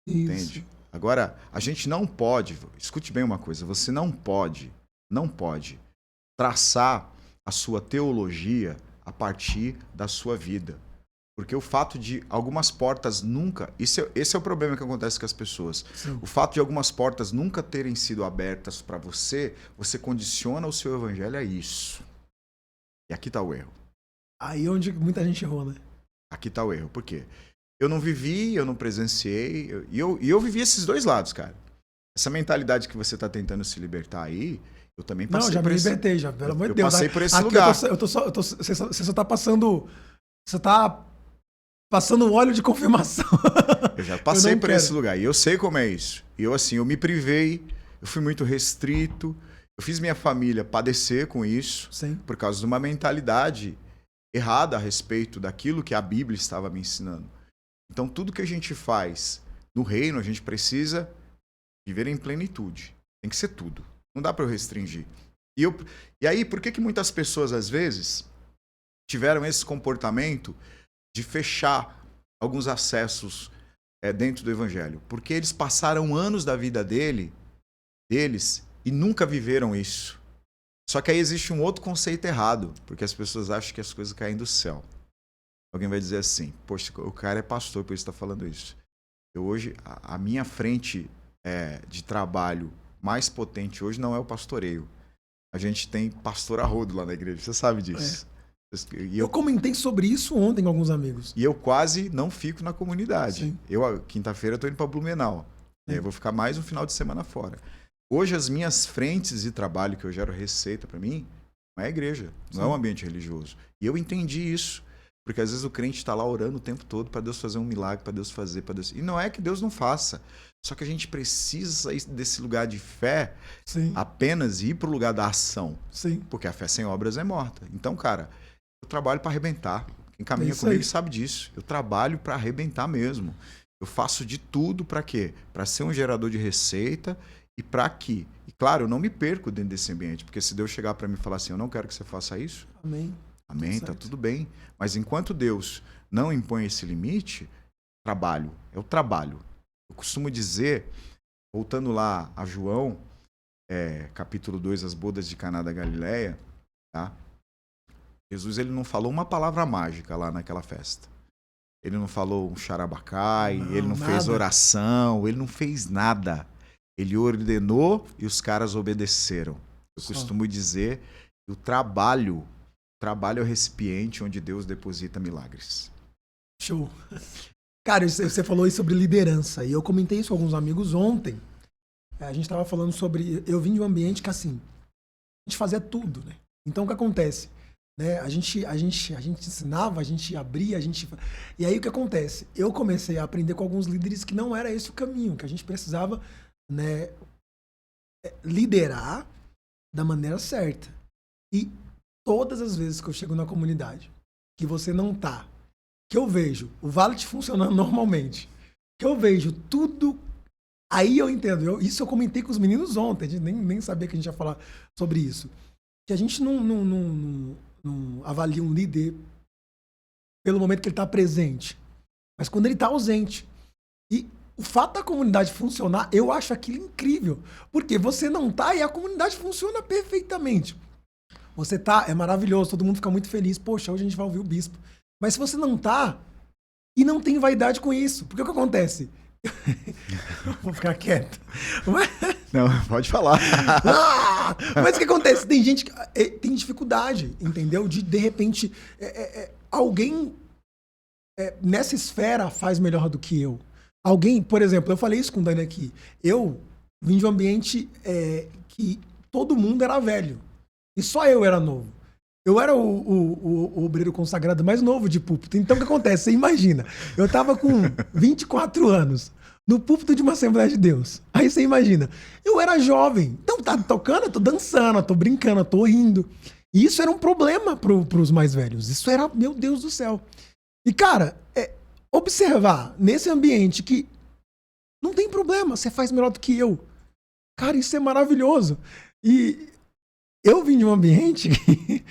Isso. Entende? Agora, a gente não pode, escute bem uma coisa, você não pode traçar a sua teologia a partir da sua vida. Porque o fato de algumas portas nunca... Esse é o problema que acontece com as pessoas. Sim. O fato de algumas portas nunca terem sido abertas para você, você condiciona o seu evangelho a isso. E aqui está o erro. Aí onde muita gente errou, né? Aqui está o erro. Por quê? Eu não vivi, eu não presenciei. E eu vivi esses dois lados, cara. Essa mentalidade que você está tentando se libertar aí... Eu também passei já por me libertei, já, pelo amor de Deus. Eu passei por esse lugar. Você só tá passando... Você tá passando óleo de confirmação. Eu já passei por esse lugar. E eu sei como é isso. E eu me privei. Eu fui muito restrito. Eu fiz minha família padecer com isso. Sim. Por causa de uma mentalidade errada a respeito daquilo que a Bíblia estava me ensinando. Então, tudo que a gente faz no reino, a gente precisa viver em plenitude. Tem que ser tudo. Não dá para eu restringir. E aí, por que muitas pessoas, às vezes, tiveram esse comportamento de fechar alguns acessos dentro do Evangelho? Porque eles passaram anos da vida deles e nunca viveram isso. Só que aí existe um outro conceito errado, porque as pessoas acham que as coisas caem do céu. Alguém vai dizer assim, poxa, o cara é pastor, por isso está falando isso. hoje, a minha frente de trabalho mais potente hoje não é o pastoreio. A gente tem pastor a rodo lá na igreja, você sabe disso. Eu comentei sobre isso ontem com alguns amigos. E eu quase não fico na comunidade. Sim. Quinta-feira, eu tô indo para Blumenau. Eu vou ficar mais um final de semana fora. Hoje, as minhas frentes de trabalho que eu gero receita para mim, não é a igreja, não é um ambiente religioso. E eu entendi isso. Porque às vezes o crente está lá orando o tempo todo para Deus fazer um milagre, para Deus fazer, para Deus... E não é que Deus não faça. Só que a gente precisa sair desse lugar de fé apenas e ir para o lugar da ação. Sim. Porque a fé sem obras é morta. Então, cara, eu trabalho para arrebentar. Quem caminha comigo sabe disso. Eu trabalho para arrebentar mesmo. Eu faço de tudo para quê? Para ser um gerador de receita e para que... E claro, eu não me perco dentro desse ambiente. Porque se Deus chegar para mim e falar assim, eu não quero que você faça isso... Amém. Amém, tá tudo bem. Mas enquanto Deus não impõe esse limite, trabalho, é o trabalho. Eu costumo dizer, voltando lá a João, capítulo 2, as bodas de Caná da Galileia, tá? Jesus ele não falou uma palavra mágica lá naquela festa. Ele não falou um xarabacai, ele não fez oração, ele não fez nada. Ele ordenou e os caras obedeceram. Eu costumo dizer que o trabalho é o recipiente onde Deus deposita milagres. Show. Cara, você falou aí sobre liderança. E eu comentei isso com alguns amigos ontem. A gente tava falando sobre... Eu vim de um ambiente que, assim, a gente fazia tudo, né? Então, o que acontece? Né? A gente ensinava, a gente abria, E aí, o que acontece? Eu comecei a aprender com alguns líderes que não era esse o caminho, que a gente precisava, né, liderar da maneira certa. E todas as vezes que eu chego na comunidade, que você não tá, que eu vejo o Valet funcionando normalmente, que eu vejo tudo, aí eu entendo. Isso eu comentei com os meninos ontem, a gente nem sabia que a gente ia falar sobre isso. Que a gente não avalia um líder pelo momento que ele tá presente, mas quando ele tá ausente. E o fato da comunidade funcionar, eu acho aquilo incrível. Porque você não tá e a comunidade funciona perfeitamente. Você tá, é maravilhoso, todo mundo fica muito feliz. Poxa, hoje a gente vai ouvir o bispo. Mas se você não tá, e não tem vaidade com isso, porque o que acontece? Vou ficar quieto. Não, pode falar. Mas o que acontece? Tem gente que tem dificuldade, entendeu? De repente, alguém nessa esfera faz melhor do que eu. Alguém, por exemplo, eu falei isso com o Dani aqui. Eu vim de um ambiente que todo mundo era velho. E só eu era novo. Eu era o obreiro consagrado mais novo de púlpito. Então, o que acontece? Você imagina. Eu tava com 24 anos no púlpito de uma Assembleia de Deus. Aí você imagina. Eu era jovem. Então, tá tocando, eu tô dançando, eu tô brincando, eu tô rindo. E isso era um problema pros mais velhos. Isso era, meu Deus do céu. E, cara, observar nesse ambiente que não tem problema, você faz melhor do que eu. Cara, isso é maravilhoso. E eu vim de um ambiente que...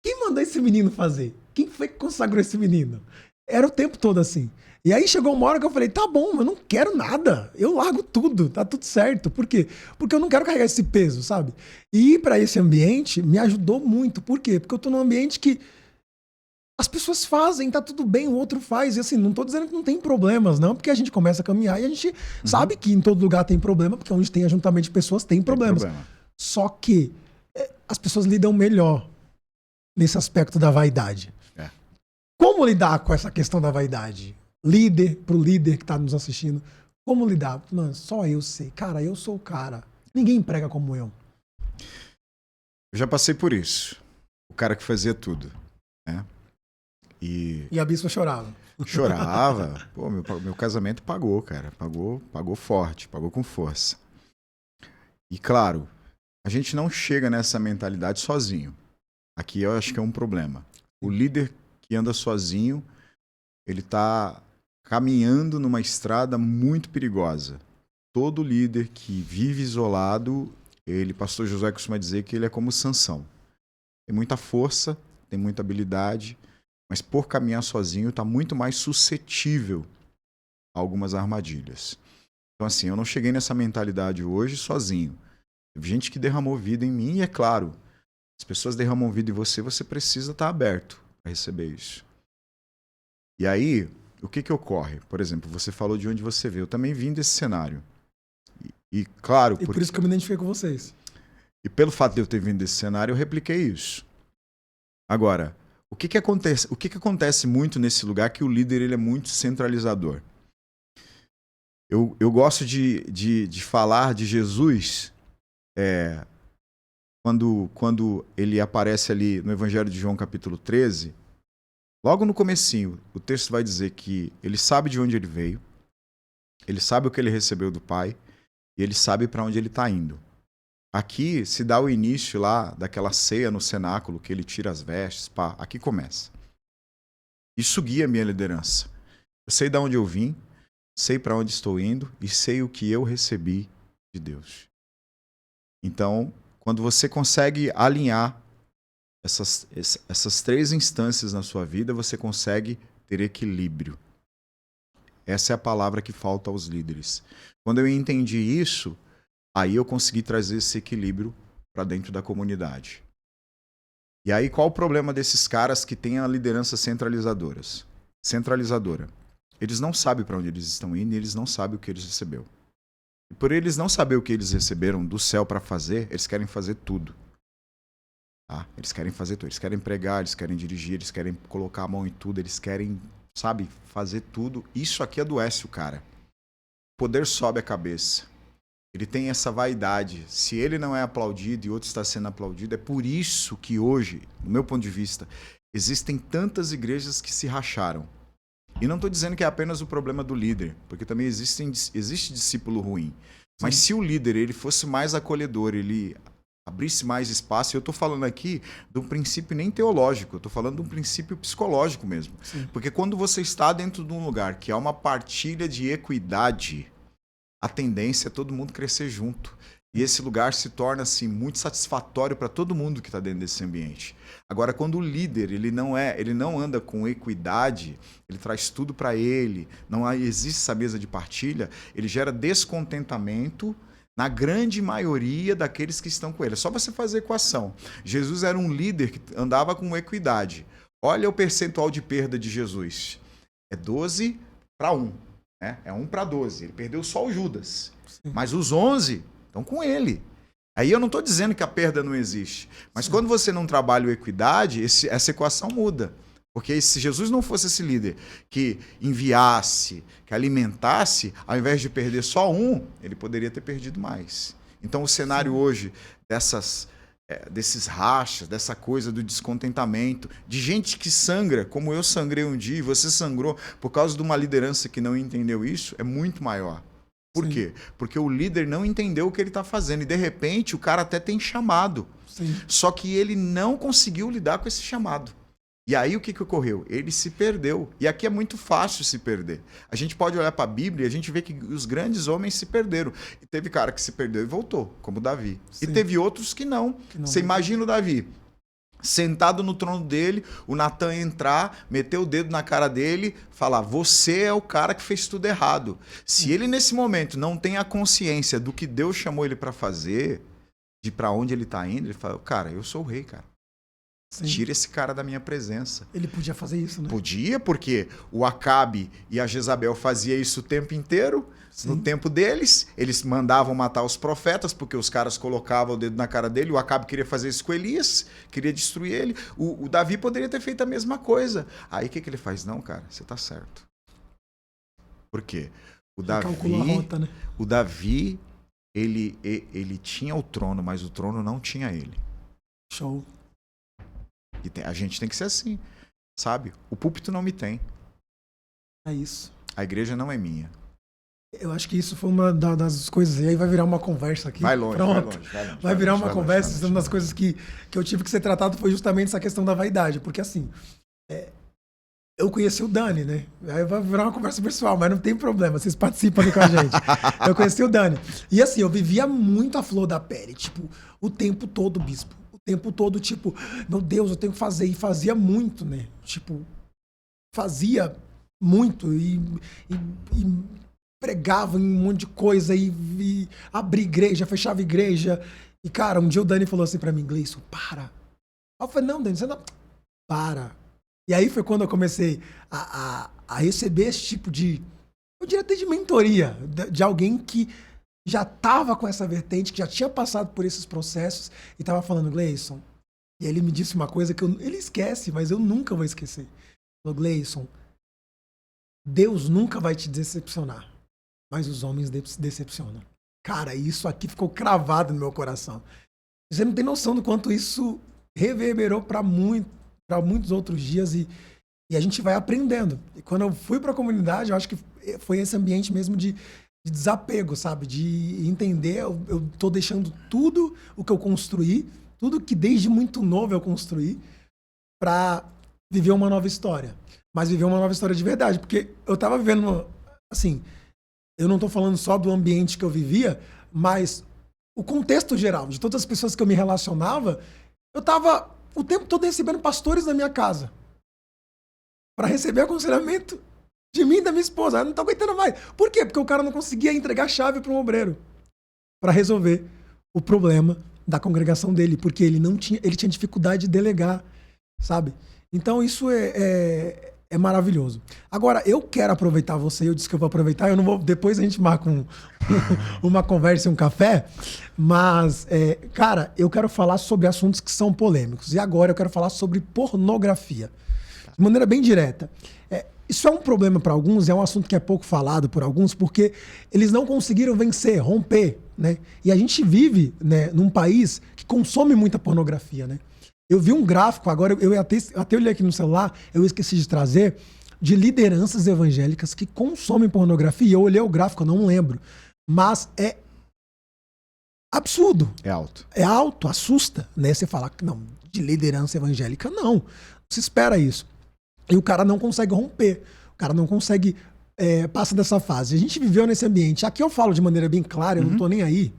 Quem mandou esse menino fazer? Quem foi que consagrou esse menino? Era o tempo todo assim. E aí chegou uma hora que eu falei, tá bom, eu não quero nada. Eu largo tudo, tá tudo certo. Por quê? Porque eu não quero carregar esse peso, sabe? E ir pra esse ambiente me ajudou muito. Por quê? Porque eu tô num ambiente que as pessoas fazem, tá tudo bem, o outro faz. E assim, não tô dizendo que não tem problemas, não, porque a gente começa a caminhar e a gente sabe que em todo lugar tem problema, porque onde tem ajuntamento de pessoas tem problemas. Só que as pessoas lidam melhor nesse aspecto da vaidade. Como lidar com essa questão da vaidade? Pro líder que tá nos assistindo, como lidar? Mano, só eu sei. Cara, eu sou o cara. Ninguém prega como eu. Eu já passei por isso. O cara que fazia tudo, né? E a bispa chorava. Chorava. Pô, meu casamento pagou, cara. Pagou forte, pagou com força. E claro, a gente não chega nessa mentalidade sozinho. Aqui eu acho que é um problema. O líder que anda sozinho, ele está caminhando numa estrada muito perigosa. Todo líder que vive isolado, pastor Josué costuma dizer que ele é como Sansão. Tem muita força, tem muita habilidade, mas por caminhar sozinho está muito mais suscetível a algumas armadilhas. Então assim, eu não cheguei nessa mentalidade hoje sozinho. Teve gente que derramou vida em mim e é claro, as pessoas derramam vida em você, você precisa estar aberto para receber isso. E aí, o que que ocorre? Por exemplo, você falou de onde você veio. Eu também vim desse cenário. E claro... E por isso que eu me identifiquei com vocês. E pelo fato de eu ter vindo desse cenário, eu repliquei isso. Agora, o que que acontece muito nesse lugar que o líder ele é muito centralizador? Eu gosto de falar de Jesus quando ele aparece ali no Evangelho de João, capítulo 13. Logo no comecinho, o texto vai dizer que ele sabe de onde ele veio, ele sabe o que ele recebeu do Pai e ele sabe para onde ele está indo. Aqui se dá o início lá daquela ceia no cenáculo, que ele tira as vestes, pá, aqui começa. Isso guia a minha liderança. Eu sei de onde eu vim, sei para onde estou indo e sei o que eu recebi de Deus. Então, quando você consegue alinhar essas três instâncias na sua vida, você consegue ter equilíbrio. Essa é a palavra que falta aos líderes. Quando eu entendi isso, aí eu consegui trazer esse equilíbrio para dentro da comunidade. E aí, qual o problema desses caras que têm a liderança centralizadora? Eles não sabem para onde eles estão indo e eles não sabem o que eles receberam. E por eles não saber o que eles receberam do céu para fazer, eles querem fazer tudo. Tá? Eles querem fazer tudo. Eles querem pregar, eles querem dirigir, eles querem colocar a mão em tudo, eles querem, sabe, fazer tudo. Isso aqui adoece o cara. O poder sobe a cabeça. Ele tem essa vaidade. Se ele não é aplaudido e outro está sendo aplaudido, é por isso que hoje, do meu ponto de vista, existem tantas igrejas que se racharam. E não estou dizendo que é apenas o problema do líder, porque também existe discípulo ruim. Mas se o líder ele fosse mais acolhedor, ele abrisse mais espaço, eu estou falando aqui de um princípio nem teológico, eu estou falando de um princípio psicológico mesmo. Sim. Porque quando você está dentro de um lugar que há uma partilha de equidade, a tendência é todo mundo crescer junto. E esse lugar se torna assim, muito satisfatório para todo mundo que está dentro desse ambiente. Agora, quando o líder ele não anda com equidade, ele traz tudo para ele, não existe essa mesa de partilha, ele gera descontentamento na grande maioria daqueles que estão com ele. É só você fazer equação. Jesus era um líder que andava com equidade. Olha o percentual de perda de Jesus. É 12 para 1. Né? É 1 para 12. Ele perdeu só o Judas. Sim. Mas os 11 estão com ele. Aí eu não estou dizendo que a perda não existe. Mas sim, quando você não trabalha a equidade, essa equação muda. Porque se Jesus não fosse esse líder que enviasse, que alimentasse, ao invés de perder só um, ele poderia ter perdido mais. Então o cenário hoje desses rachas, dessa coisa do descontentamento, de gente que sangra, como eu sangrei um dia e você sangrou, por causa de uma liderança que não entendeu isso, é muito maior. Por Sim. quê? Porque o líder não entendeu o que ele está fazendo e de repente o cara até tem chamado. Sim. Só que ele não conseguiu lidar com esse chamado. E aí o que ocorreu? Ele se perdeu. E aqui é muito fácil se perder. A gente pode olhar para a Bíblia e a gente vê que os grandes homens se perderam. E teve cara que se perdeu e voltou, como Davi. Sim. E teve outros que não. Você imagina o Davi sentado no trono dele, o Natan entrar, meter o dedo na cara dele, falar, você é o cara que fez tudo errado. Se ele nesse momento não tem a consciência do que Deus chamou ele para fazer, de para onde ele está indo, ele fala, cara, eu sou o rei, cara. Sim. Tira esse cara da minha presença. Ele podia fazer isso, né? Podia, porque o Acabe e a Jezabel faziam isso o tempo inteiro. Sim. No tempo deles, eles mandavam matar os profetas, porque os caras colocavam o dedo na cara dele. O Acabe queria fazer isso com Elias, queria destruir ele. O Davi poderia ter feito a mesma coisa. Aí o que ele faz? Não, cara, você tá certo. Por quê? Calculou a rota, né? O Davi, ele tinha o trono, mas o trono não tinha ele. Show. E a gente tem que ser assim, sabe? O púlpito não me tem. É isso. A igreja não é minha. Eu acho que isso foi uma das coisas, e aí vai virar uma conversa aqui. Vai longe, pronto. Vai virar uma conversa. Uma das coisas que eu tive que ser tratado foi justamente essa questão da vaidade. Porque assim, eu conheci o Dani, né? Aí vai virar uma conversa pessoal, mas não tem problema, vocês participam aqui com a gente. Eu conheci o Dani. E assim, eu vivia muito a flor da pele, tipo, o tempo todo, bispo. O tempo todo, tipo, meu Deus, eu tenho que fazer. E fazia muito, né? Tipo, fazia muito e pregava em um monte de coisa e abria igreja, fechava igreja. E, cara, um dia o Dani falou assim pra mim, Gleison, para. Eu falei, não, Dani, você não... Para. E aí foi quando eu comecei a receber esse tipo de, eu diria até de mentoria, de alguém que já estava com essa vertente, que já tinha passado por esses processos e estava falando, Gleison. E ele me disse uma coisa que ele esquece, mas eu nunca vou esquecer. Ele falou, Gleison, Deus nunca vai te decepcionar, mas os homens se decepcionam. Cara, isso aqui ficou cravado no meu coração. Você não tem noção do quanto isso reverberou para muitos outros dias e a gente vai aprendendo. E quando eu fui para a comunidade, eu acho que foi esse ambiente mesmo de desapego, sabe? De entender, eu tô deixando tudo o que eu construí, tudo que desde muito novo eu construí, para viver uma nova história. Mas viver uma nova história de verdade, porque eu tava vivendo, assim, eu não tô falando só do ambiente que eu vivia, mas o contexto geral, de todas as pessoas que eu me relacionava, eu tava o tempo todo recebendo pastores na minha casa para receber aconselhamento de mim e da minha esposa. Eu não tô aguentando mais. Por quê? Porque o cara não conseguia entregar a chave para um obreiro para resolver o problema da congregação dele, porque ele tinha dificuldade de delegar, sabe? Então isso é maravilhoso. Agora, eu quero aproveitar você, eu disse que eu vou aproveitar, eu não vou, depois a gente marca uma conversa e um café, mas, cara, eu quero falar sobre assuntos que são polêmicos. E agora eu quero falar sobre pornografia. De maneira bem direta. Isso é um problema para alguns, é um assunto que é pouco falado por alguns, porque eles não conseguiram vencer, romper, né? E a gente vive, né, num país que consome muita pornografia, né? Eu vi um gráfico, agora eu até olhei aqui no celular, eu esqueci de trazer, de lideranças evangélicas que consomem pornografia. Eu olhei o gráfico, eu não lembro. Mas é absurdo. É alto. É alto, assusta, né? Você fala, não, de liderança evangélica, não. Se espera isso. E o cara não consegue romper. O cara não consegue passar dessa fase. A gente viveu nesse ambiente. Aqui eu falo de maneira bem clara, eu não tô nem aí.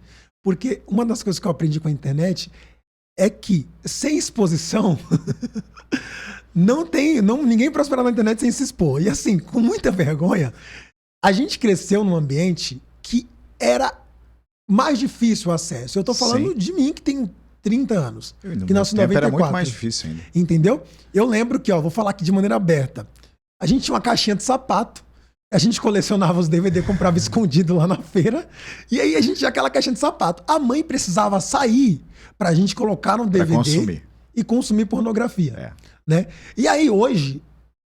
Porque uma das coisas que eu aprendi com a internet é que sem exposição ninguém prospera na internet sem se expor. E assim, com muita vergonha, a gente cresceu num ambiente que era mais difícil o acesso. Eu tô falando de mim, que tem 30 anos. Que nasceu em 94. Era muito mais difícil ainda. Entendeu? Eu lembro que, vou falar aqui de maneira aberta. A gente tinha uma caixinha de sapato. A gente colecionava os DVD, comprava escondido lá na feira. E aí a gente tinha aquela caixinha de sapato. A mãe precisava sair pra gente colocar no DVD e consumir pornografia. Né? E aí hoje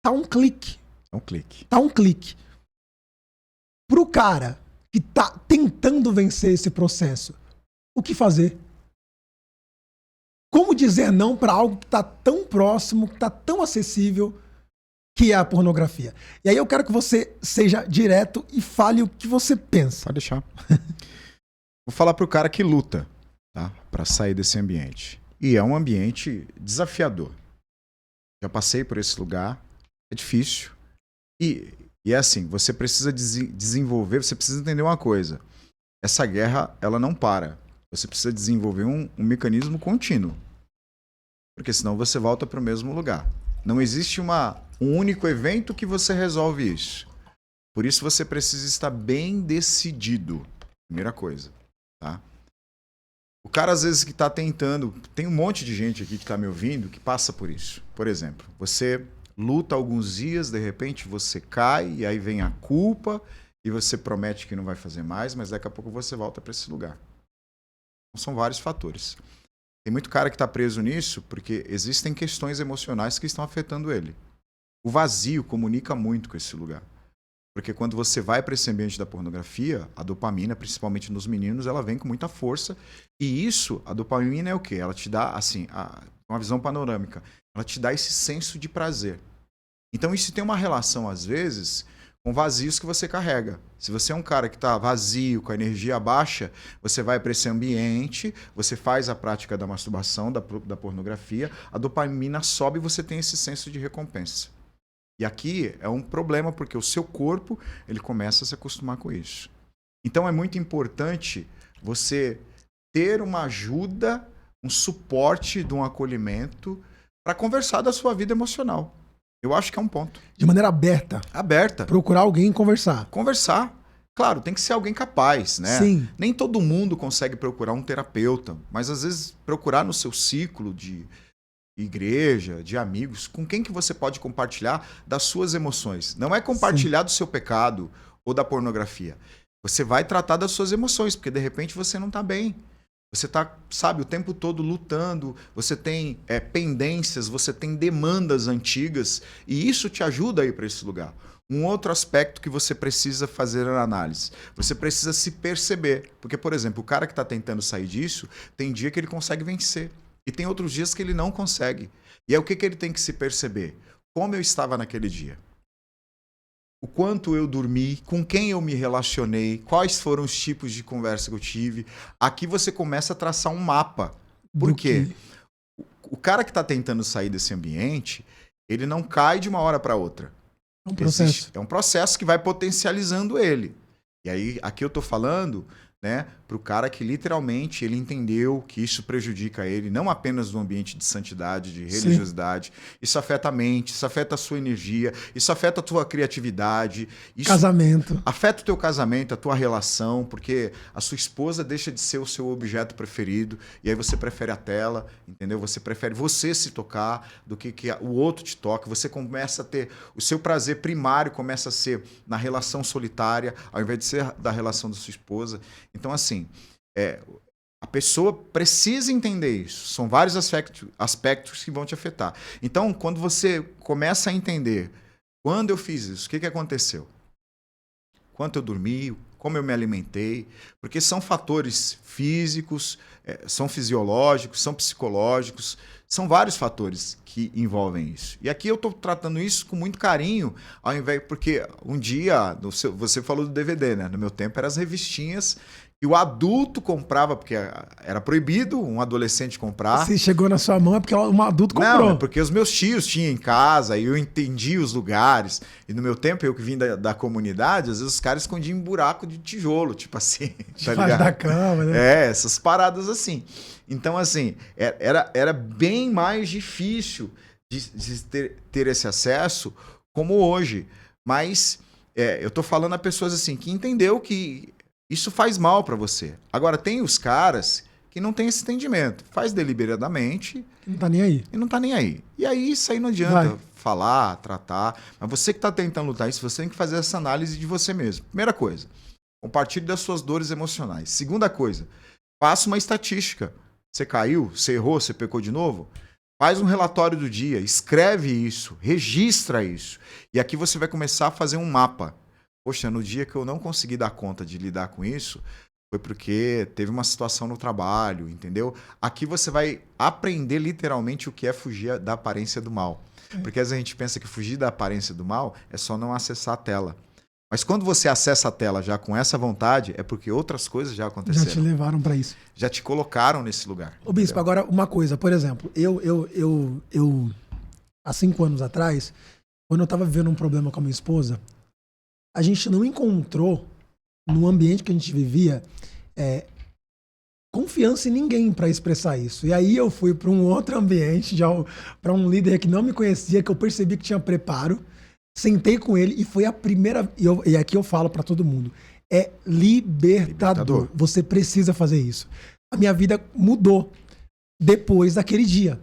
tá um clique. É um clique. Tá um clique. Pro cara que tá tentando vencer esse processo, o que fazer? Como dizer não para algo que está tão próximo, que está tão acessível, que é a pornografia? E aí eu quero que você seja direto e fale o que você pensa. Pode deixar. Vou falar pro cara que luta, tá? Para sair desse ambiente. E é um ambiente desafiador. Já passei por esse lugar, é difícil. E é assim, você precisa desenvolver, você precisa entender uma coisa. Essa guerra, ela não para. Você precisa desenvolver um mecanismo contínuo. Porque senão você volta para o mesmo lugar. Não existe um único evento que você resolve isso. Por isso você precisa estar bem decidido. Primeira coisa. Tá? O cara às vezes que está tentando... Tem um monte de gente aqui que está me ouvindo que passa por isso. Por exemplo, você luta alguns dias, de repente você cai e aí vem a culpa e você promete que não vai fazer mais, mas daqui a pouco você volta para esse lugar. São vários fatores. Tem muito cara que está preso nisso porque existem questões emocionais que estão afetando ele. O vazio comunica muito com esse lugar. Porque quando você vai para esse ambiente da pornografia, a dopamina, principalmente nos meninos, ela vem com muita força. E isso, a dopamina é o quê? Ela te dá, assim, uma visão panorâmica. Ela te dá esse senso de prazer. Então isso tem uma relação, às vezes, com vazios que você carrega. Se você é um cara que está vazio, com a energia baixa, você vai para esse ambiente, você faz a prática da masturbação, da pornografia, a dopamina sobe e você tem esse senso de recompensa. E aqui é um problema, porque o seu corpo ele começa a se acostumar com isso. Então é muito importante você ter uma ajuda, um suporte de um acolhimento para conversar da sua vida emocional. Eu acho que é um ponto. De maneira aberta. Aberta. Procurar alguém e conversar. Conversar. Claro, tem que ser alguém capaz, né? Sim. Nem todo mundo consegue procurar um terapeuta, mas às vezes procurar no seu ciclo de igreja, de amigos, com quem que você pode compartilhar das suas emoções. Não é compartilhar do seu pecado ou da pornografia. Você vai tratar das suas emoções, porque de repente você não está bem. Você está, sabe, o tempo todo lutando, você tem pendências, você tem demandas antigas, e isso te ajuda a ir para esse lugar. Um outro aspecto que você precisa fazer na análise, você precisa se perceber. Porque, por exemplo, o cara que está tentando sair disso, tem dia que ele consegue vencer. E tem outros dias que ele não consegue. E é o que ele tem que se perceber? Como eu estava naquele dia? O quanto eu dormi, com quem eu me relacionei, quais foram os tipos de conversa que eu tive. Aqui você começa a traçar um mapa. Por quê? O cara que está tentando sair desse ambiente, ele não cai de uma hora para outra. É um processo. É um processo que vai potencializando ele. E aí, aqui eu estou falando, né, para o cara que literalmente ele entendeu que isso prejudica ele, não apenas no ambiente de santidade, de religiosidade. Sim. Isso afeta a mente, isso afeta a sua energia, isso afeta a tua criatividade. Isso casamento. Afeta o teu casamento, a tua relação, porque a sua esposa deixa de ser o seu objeto preferido, e aí você prefere a tela, entendeu? Você prefere você se tocar do que o outro te toque. Você começa a ter... O seu prazer primário começa a ser na relação solitária, ao invés de ser da relação da sua esposa. Então, assim, a pessoa precisa entender isso. São vários aspectos que vão te afetar. Então, quando você começa a entender, quando eu fiz isso, o que aconteceu? Quanto eu dormi, como eu me alimentei, porque são fatores físicos, são fisiológicos, são psicológicos, são vários fatores que envolvem isso. E aqui eu estou tratando isso com muito carinho, ao invés, porque um dia, você falou do DVD, né? No meu tempo eram as revistinhas que o adulto comprava, porque era proibido um adolescente comprar. Se chegou na sua mão é porque um adulto comprou. Não, é porque os meus tios tinham em casa e eu entendi os lugares. E no meu tempo, eu que vim da comunidade, às vezes os caras escondiam em buraco de tijolo, tipo assim. Tá ligado? Da cama, né? Essas paradas assim. Então, assim, era bem mais difícil de ter esse acesso como hoje. Mas eu tô falando a pessoas assim que entendeu que isso faz mal para você. Agora, tem os caras que não têm esse entendimento. Faz deliberadamente. Não tá nem aí. E não tá nem aí. E aí, isso aí não adianta falar, tratar. Mas você que tá tentando lutar isso, você tem que fazer essa análise de você mesmo. Primeira coisa, compartilhe das suas dores emocionais. Segunda coisa, faça uma estatística. Você caiu, você errou, você pecou de novo? Faz um relatório do dia, escreve isso, registra isso. E aqui você vai começar a fazer um mapa. Poxa, no dia que eu não consegui dar conta de lidar com isso, foi porque teve uma situação no trabalho, entendeu? Aqui você vai aprender literalmente o que é fugir da aparência do mal. Porque às vezes a gente pensa que fugir da aparência do mal é só não acessar a tela. Mas quando você acessa a tela já com essa vontade, é porque outras coisas já aconteceram. Já te levaram para isso. Já te colocaram nesse lugar. Ô, Bispo, agora uma coisa, por exemplo, eu há 5 anos atrás, quando eu estava vivendo um problema com a minha esposa, a gente não encontrou, no ambiente que a gente vivia, confiança em ninguém para expressar isso. E aí eu fui para um outro ambiente, para um líder que não me conhecia, que eu percebi que tinha preparo, sentei com ele e foi a primeira... E aqui eu falo para todo mundo, é libertador. Você precisa fazer isso. A minha vida mudou depois daquele dia.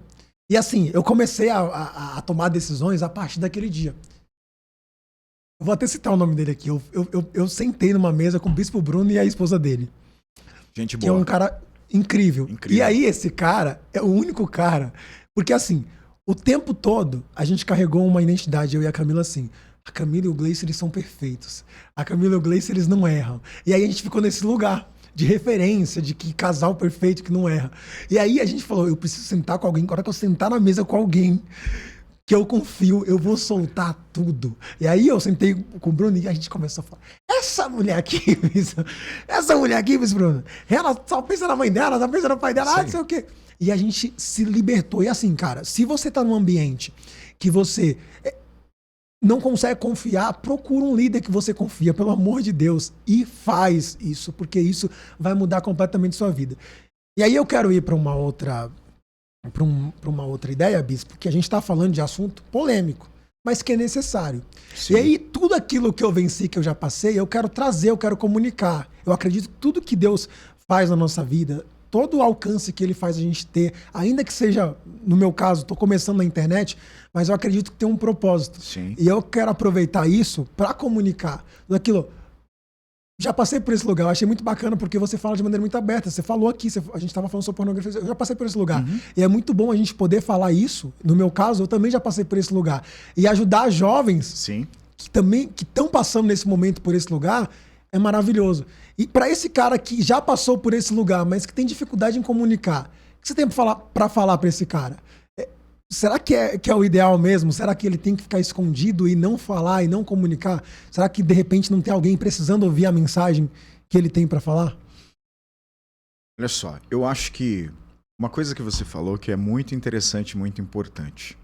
E assim, eu comecei a tomar decisões a partir daquele dia. Eu vou até citar o nome dele aqui. Eu sentei numa mesa com o Bispo Bruno e a esposa dele. Gente boa. Que é um cara incrível. E aí esse cara é o único cara... Porque assim, o tempo todo a gente carregou uma identidade, eu e a Camila, assim. A Camila e o Gleice, eles são perfeitos. A Camila e o Gleice, eles não erram. E aí a gente ficou nesse lugar de referência, de que casal perfeito que não erra. E aí a gente falou, eu preciso sentar com alguém. Agora que eu sentar na mesa com alguém que eu confio, eu vou soltar tudo. E aí eu sentei com o Bruno e a gente começou a falar, essa mulher aqui, Bruno, ela só pensa na mãe dela, só pensa no pai dela, não sei o quê. E a gente se libertou. E assim, cara, se você tá num ambiente que você não consegue confiar, procura um líder que você confia, pelo amor de Deus, e faz isso, porque isso vai mudar completamente sua vida. E aí eu quero ir para uma outra ideia, Bispo, porque a gente está falando de assunto polêmico, mas que é necessário. Sim. E aí, tudo aquilo que eu venci, que eu já passei, eu quero trazer, eu quero comunicar. Eu acredito que tudo que Deus faz na nossa vida, todo o alcance que ele faz a gente ter, ainda que seja, no meu caso, tô começando na internet, mas eu acredito que tem um propósito. Sim. E eu quero aproveitar isso para comunicar daquilo. Já passei por esse lugar, eu achei muito bacana porque você fala de maneira muito aberta. Você falou aqui, a gente estava falando sobre pornografia, eu já passei por esse lugar. E é muito bom a gente poder falar isso. No meu caso, eu também já passei por esse lugar. E ajudar jovens Sim. que estão passando nesse momento por esse lugar é maravilhoso. E para esse cara que já passou por esse lugar, mas que tem dificuldade em comunicar, o que você tem para falar para esse cara? Será que é o ideal mesmo? Será que ele tem que ficar escondido e não falar e não comunicar? Será que de repente não tem alguém precisando ouvir a mensagem que ele tem para falar? Olha só, eu acho que uma coisa que você falou que é muito interessante, muito importante.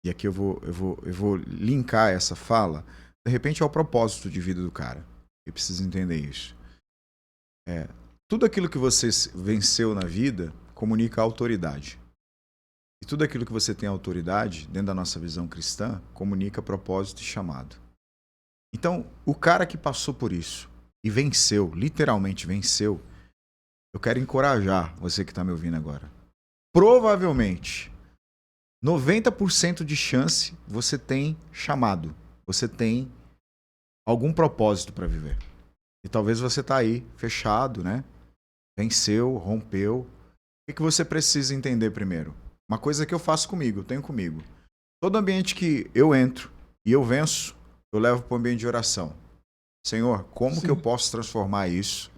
E aqui eu vou linkar essa fala, de repente, ao propósito de vida do cara. Eu preciso entender isso. Tudo aquilo que você venceu na vida comunica autoridade. E tudo aquilo que você tem autoridade, dentro da nossa visão cristã, comunica propósito e chamado. Então, o cara que passou por isso e venceu, literalmente venceu, eu quero encorajar você que está me ouvindo agora. Provavelmente, 90% de chance você tem chamado, você tem algum propósito para viver. E talvez você está aí, fechado, né? Venceu, rompeu. O que você precisa entender primeiro? Uma coisa que eu faço comigo, eu tenho comigo. Todo ambiente que eu entro e eu venço, eu levo para o ambiente de oração. Senhor, como que eu posso transformar isso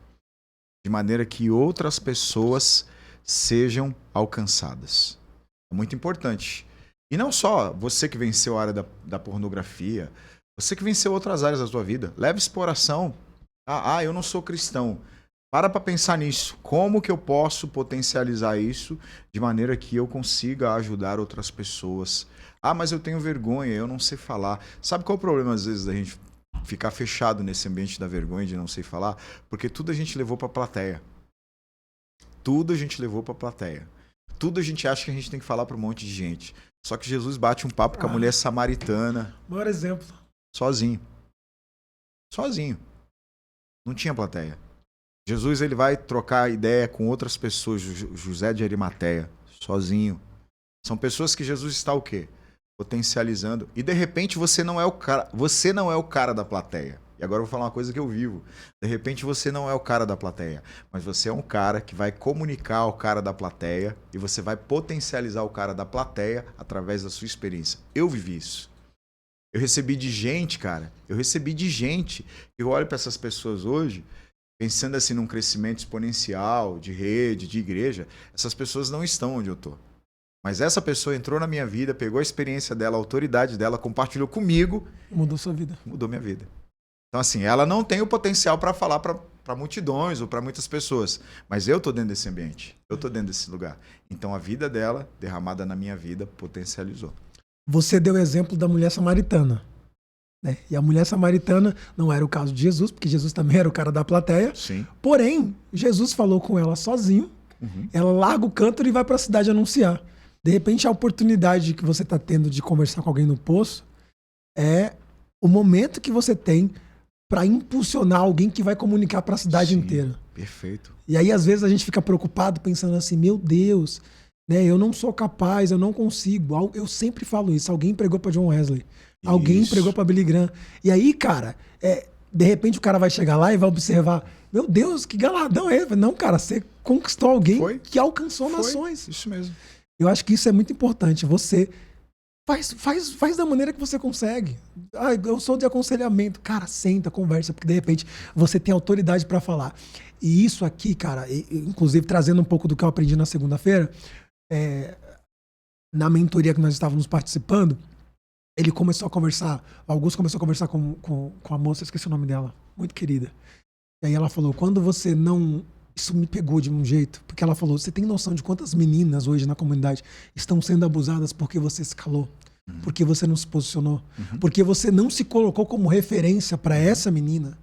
de maneira que outras pessoas sejam alcançadas? É muito importante. E não só você que venceu a área da pornografia, você que venceu outras áreas da sua vida, leve isso para oração. Eu não sou cristão. Para pensar nisso. Como que eu posso potencializar isso de maneira que eu consiga ajudar outras pessoas? Mas eu tenho vergonha, eu não sei falar. Sabe qual é o problema, às vezes, da gente ficar fechado nesse ambiente da vergonha de não sei falar? Porque tudo a gente levou para a plateia. Tudo a gente levou para a plateia. Tudo a gente acha que a gente tem que falar para um monte de gente. Só que Jesus bate um papo com a mulher samaritana. Maior exemplo. Sozinho. Sozinho. Não tinha plateia. Jesus ele vai trocar ideia com outras pessoas, José de Arimateia, sozinho. São pessoas que Jesus está o quê? Potencializando. E de repente você não é o cara da plateia. E agora eu vou falar uma coisa que eu vivo. De repente você não é o cara da plateia, mas você é um cara que vai comunicar ao cara da plateia e você vai potencializar o cara da plateia através da sua experiência. Eu vivi isso. Eu recebi de gente, cara. Eu olho para essas pessoas hoje pensando assim num crescimento exponencial de rede, de igreja, essas pessoas não estão onde eu tô. Mas essa pessoa entrou na minha vida, pegou a experiência dela, a autoridade dela, compartilhou comigo. Mudou sua vida. Mudou minha vida. Então assim, ela não tem o potencial para falar para multidões ou para muitas pessoas. Mas eu tô dentro desse ambiente, eu tô dentro desse lugar. Então a vida dela, derramada na minha vida, potencializou. Você deu o exemplo da mulher samaritana. Né? E a mulher samaritana não era o caso de Jesus, porque Jesus também era o cara da plateia. Sim. Porém, Jesus falou com ela sozinho. Ela larga o cântaro e vai para a cidade anunciar. De repente, a oportunidade que você está tendo de conversar com alguém no poço é o momento que você tem para impulsionar alguém que vai comunicar para a cidade inteira. Perfeito. E aí, às vezes, a gente fica preocupado pensando assim, meu Deus, né, eu não sou capaz, eu não consigo. Eu sempre falo isso. Alguém pregou para John Wesley. Alguém pregou para Billy Graham. E aí, cara, de repente o cara vai chegar lá e vai observar, meu Deus, que galardão é esse? Não, cara, você conquistou alguém que alcançou nações. Isso mesmo. Eu acho que isso é muito importante. Você faz da maneira que você consegue. Eu sou de aconselhamento. Cara, senta, conversa, porque de repente você tem autoridade para falar. E isso aqui, cara, inclusive trazendo um pouco do que eu aprendi na segunda-feira, na mentoria que nós estávamos participando, ele começou a conversar, o Augusto começou a conversar com a moça, esqueci o nome dela, muito querida. E aí ela falou, quando você não... Isso me pegou de um jeito, porque ela falou, você tem noção de quantas meninas hoje na comunidade estão sendo abusadas porque você se calou, porque você não se posicionou, porque você não se colocou como referência para essa menina,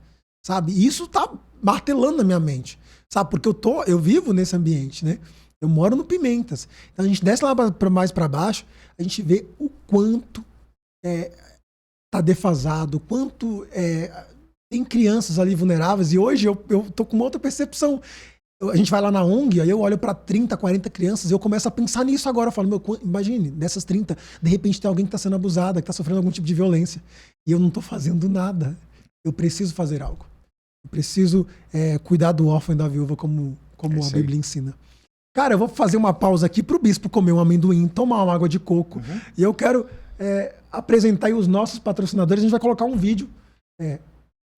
sabe? E isso tá martelando na minha mente, sabe? Porque eu vivo nesse ambiente, né? Eu moro no Pimentas. Então a gente desce lá mais para baixo, a gente vê o quanto tá defasado, quanto tem crianças ali vulneráveis, e hoje eu tô com uma outra percepção. a gente vai lá na ONG, aí eu olho para 30, 40 crianças e eu começo a pensar nisso agora. Eu falo, imagine, dessas 30, de repente tem alguém que está sendo abusada, que está sofrendo algum tipo de violência. E eu não estou fazendo nada. Eu preciso fazer algo. Eu preciso cuidar do órfão e da viúva como a Bíblia ensina. Cara, eu vou fazer uma pausa aqui pro bispo comer um amendoim, tomar uma água de coco. Uhum. E eu quero apresentar aí os nossos patrocinadores. A gente vai colocar um vídeo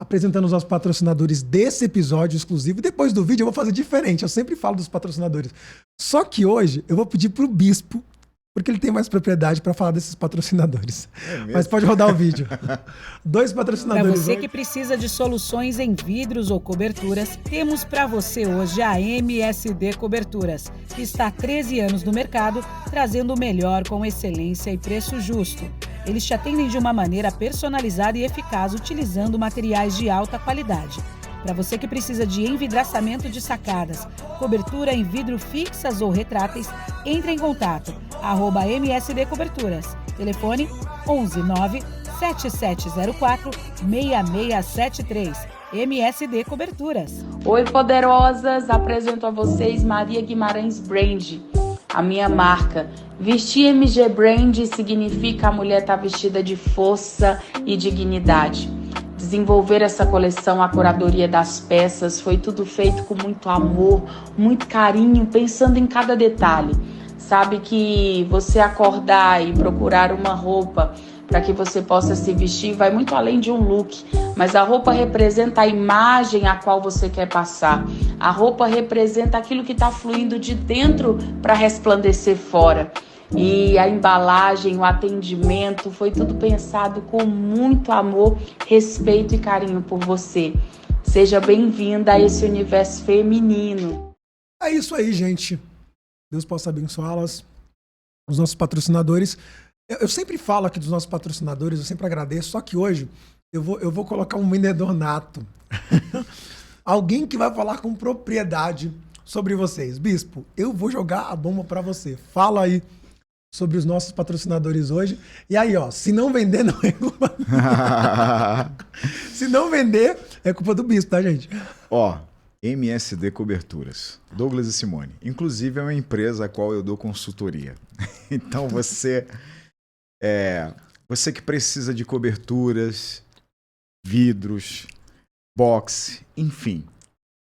apresentando os nossos patrocinadores desse episódio exclusivo. Depois do vídeo eu vou fazer diferente. Eu sempre falo dos patrocinadores. Só que hoje eu vou pedir pro bispo, porque ele tem mais propriedade para falar desses patrocinadores. Mas pode rodar o vídeo. 2 patrocinadores. Para você que precisa de soluções em vidros ou coberturas, temos para você hoje a MSD Coberturas, que está há 13 anos no mercado, trazendo o melhor com excelência e preço justo. Eles te atendem de uma maneira personalizada e eficaz, utilizando materiais de alta qualidade. Para você que precisa de envidraçamento de sacadas, cobertura em vidro fixas ou retráteis, entre em contato, @MSD Coberturas. Telefone 11 9 7704 6673. MSD Coberturas. Oi, poderosas! Apresento a vocês Maria Guimarães Brand, a minha marca. Vestir MG Brand significa a mulher estar vestida de força e dignidade. Desenvolver essa coleção, a curadoria das peças, foi tudo feito com muito amor, muito carinho, pensando em cada detalhe. Sabe que você acordar e procurar uma roupa para que você possa se vestir vai muito além de um look, mas a roupa representa a imagem a qual você quer passar. A roupa representa aquilo que está fluindo de dentro para resplandecer fora. E a embalagem, o atendimento, foi tudo pensado com muito amor, respeito e carinho por você. Seja bem-vinda a esse universo feminino. É isso aí, gente. Deus possa abençoá-las. Os nossos patrocinadores. Eu sempre falo aqui dos nossos patrocinadores, eu sempre agradeço, só que hoje eu vou colocar um vendedor nato. Alguém que vai falar com propriedade sobre vocês. Bispo, eu vou jogar a bomba para você. Fala aí sobre os nossos patrocinadores hoje. E aí, ó, se não vender, não é culpa. Se não vender, é culpa do bispo, tá, gente? Ó, MSD Coberturas, Douglas e Simone. Inclusive é uma empresa a qual eu dou consultoria. Então você que precisa de coberturas, vidros, boxe, enfim.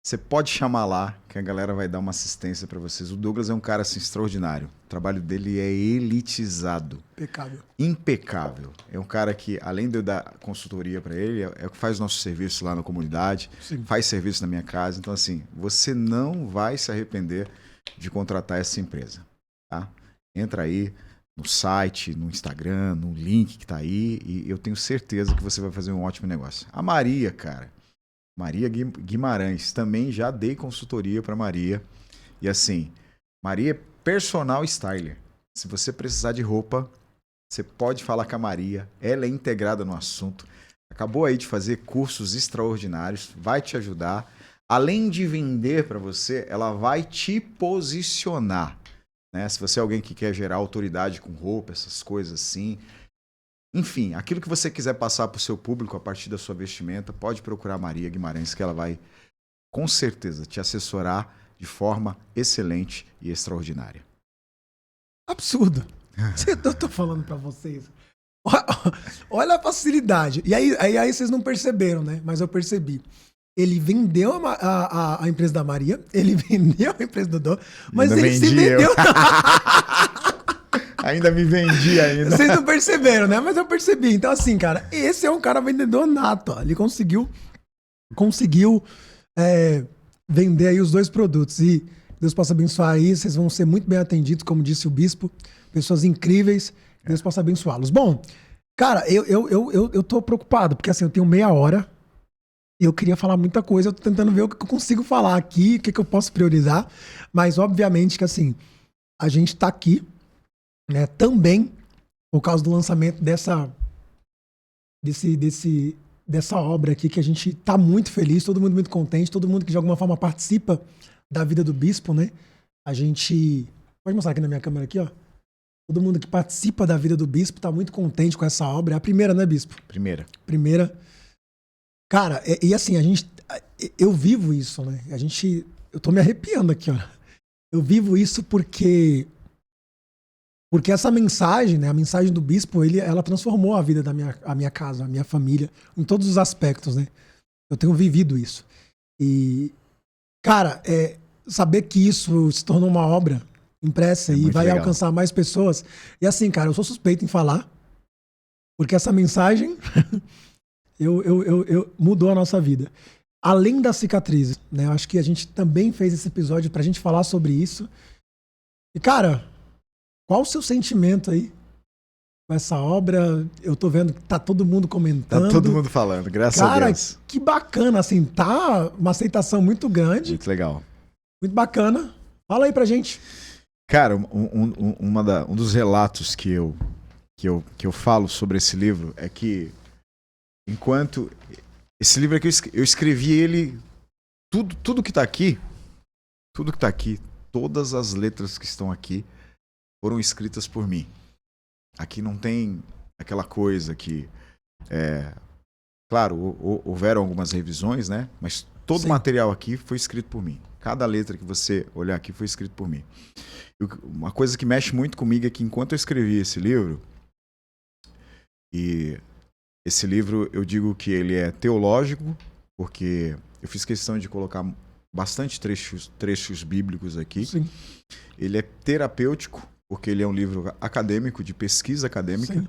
Você pode chamar lá que a galera vai dar uma assistência para vocês. O Douglas é um cara assim, extraordinário. O trabalho dele é elitizado. Impecável. Impecável. É um cara que, além de eu dar consultoria para ele, é o que faz nosso serviço lá na comunidade, Sim. faz serviço na minha casa. Então, assim, você não vai se arrepender de contratar essa empresa. Tá? Entra aí no site, no Instagram, no link que tá aí e eu tenho certeza que você vai fazer um ótimo negócio. A Maria, cara. Maria Guimarães, também já dei consultoria para Maria. E assim, Maria é personal styler. Se você precisar de roupa, você pode falar com a Maria. Ela é integrada no assunto. Acabou aí de fazer cursos extraordinários, vai te ajudar. Além de vender para você, ela vai te posicionar. Né? Se você é alguém que quer gerar autoridade com roupa, essas coisas assim... Enfim, aquilo que você quiser passar para o seu público a partir da sua vestimenta, pode procurar a Maria Guimarães, que ela vai, com certeza, te assessorar de forma excelente e extraordinária. Absurdo. Eu tô falando para vocês. Olha a facilidade. E aí vocês não perceberam, né? Mas eu percebi. Ele vendeu a empresa da Maria, ele vendeu a empresa do Dó, mas ele se vendeu... Ainda me vendi ainda. Vocês não perceberam, né? Mas eu percebi. Então, assim, cara, esse é um cara vendedor nato. Ó. Ele conseguiu vender aí os 2 produtos. E Deus possa abençoar aí. Vocês vão ser muito bem atendidos, como disse o bispo. Pessoas incríveis. Deus possa abençoá-los. Bom, cara, eu tô preocupado, porque assim, eu tenho meia hora. E eu queria falar muita coisa. Eu tô tentando ver o que eu consigo falar aqui, o que eu posso priorizar. Mas, obviamente, que assim, a gente tá aqui, né, também por causa do lançamento dessa obra aqui, que a gente tá muito feliz, todo mundo muito contente, todo mundo que de alguma forma participa da vida do bispo, né? A gente... Pode mostrar aqui na minha câmera aqui, ó. Todo mundo que participa da vida do bispo tá muito contente com essa obra. É a primeira, né, bispo? Primeira. Cara, e assim, eu vivo isso, né? A gente eu tô me arrepiando aqui, ó. Eu vivo isso porque essa mensagem, né, a mensagem do bispo, ela transformou a vida a minha casa, a minha família, em todos os aspectos, né? Eu tenho vivido isso. E, cara, saber que isso se tornou uma obra impressa e vai legal. alcançar mais pessoas. E assim, cara, eu sou suspeito em falar, porque essa mensagem mudou a nossa vida. Além das cicatrizes, né? Eu acho que a gente também fez esse episódio pra gente falar sobre isso. E, cara, qual o seu sentimento aí com essa obra? Eu tô vendo que tá todo mundo comentando. Tá todo mundo falando, graças a Deus. Cara, que bacana, assim, tá uma aceitação muito grande. Muito legal. Muito bacana. Fala aí pra gente. Cara, um dos relatos que eu falo sobre esse livro é que enquanto... Esse livro aqui, eu escrevi ele... Tudo que tá aqui, todas as letras que estão aqui foram escritas por mim. Aqui não tem aquela coisa que... claro, houveram algumas revisões, né? Mas todo o material aqui foi escrito por mim. Cada letra que você olhar aqui foi escrito por mim. Uma coisa que mexe muito comigo é que enquanto eu escrevi esse livro... E esse livro, eu digo que ele é teológico, porque eu fiz questão de colocar bastante trechos bíblicos aqui. Sim. Ele é terapêutico, porque ele é um livro acadêmico, de pesquisa acadêmica. Sim.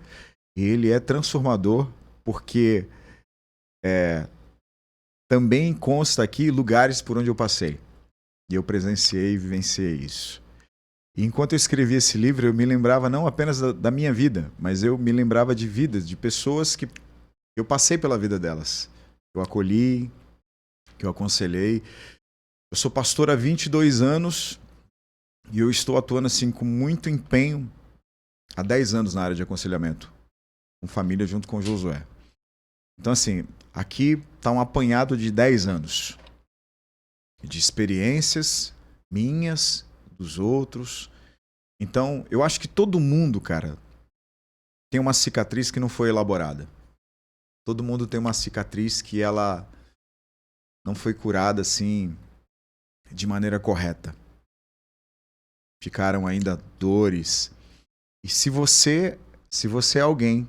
E ele é transformador, porque também consta aqui lugares por onde eu passei. E eu presenciei e vivenciei isso. E enquanto eu escrevi esse livro, eu me lembrava não apenas da minha vida, mas eu me lembrava de vidas, de pessoas que eu passei pela vida delas. Eu acolhi, que eu aconselhei. Eu sou pastor há 22 anos e eu estou atuando assim com muito empenho há 10 anos na área de aconselhamento, com família junto com o Josué. Então assim, aqui está um apanhado de 10 anos de experiências minhas, dos outros. Então, eu acho que todo mundo, cara, tem uma cicatriz que não foi elaborada. Todo mundo tem uma cicatriz que ela não foi curada assim de maneira correta. Ficaram ainda dores. E se você é alguém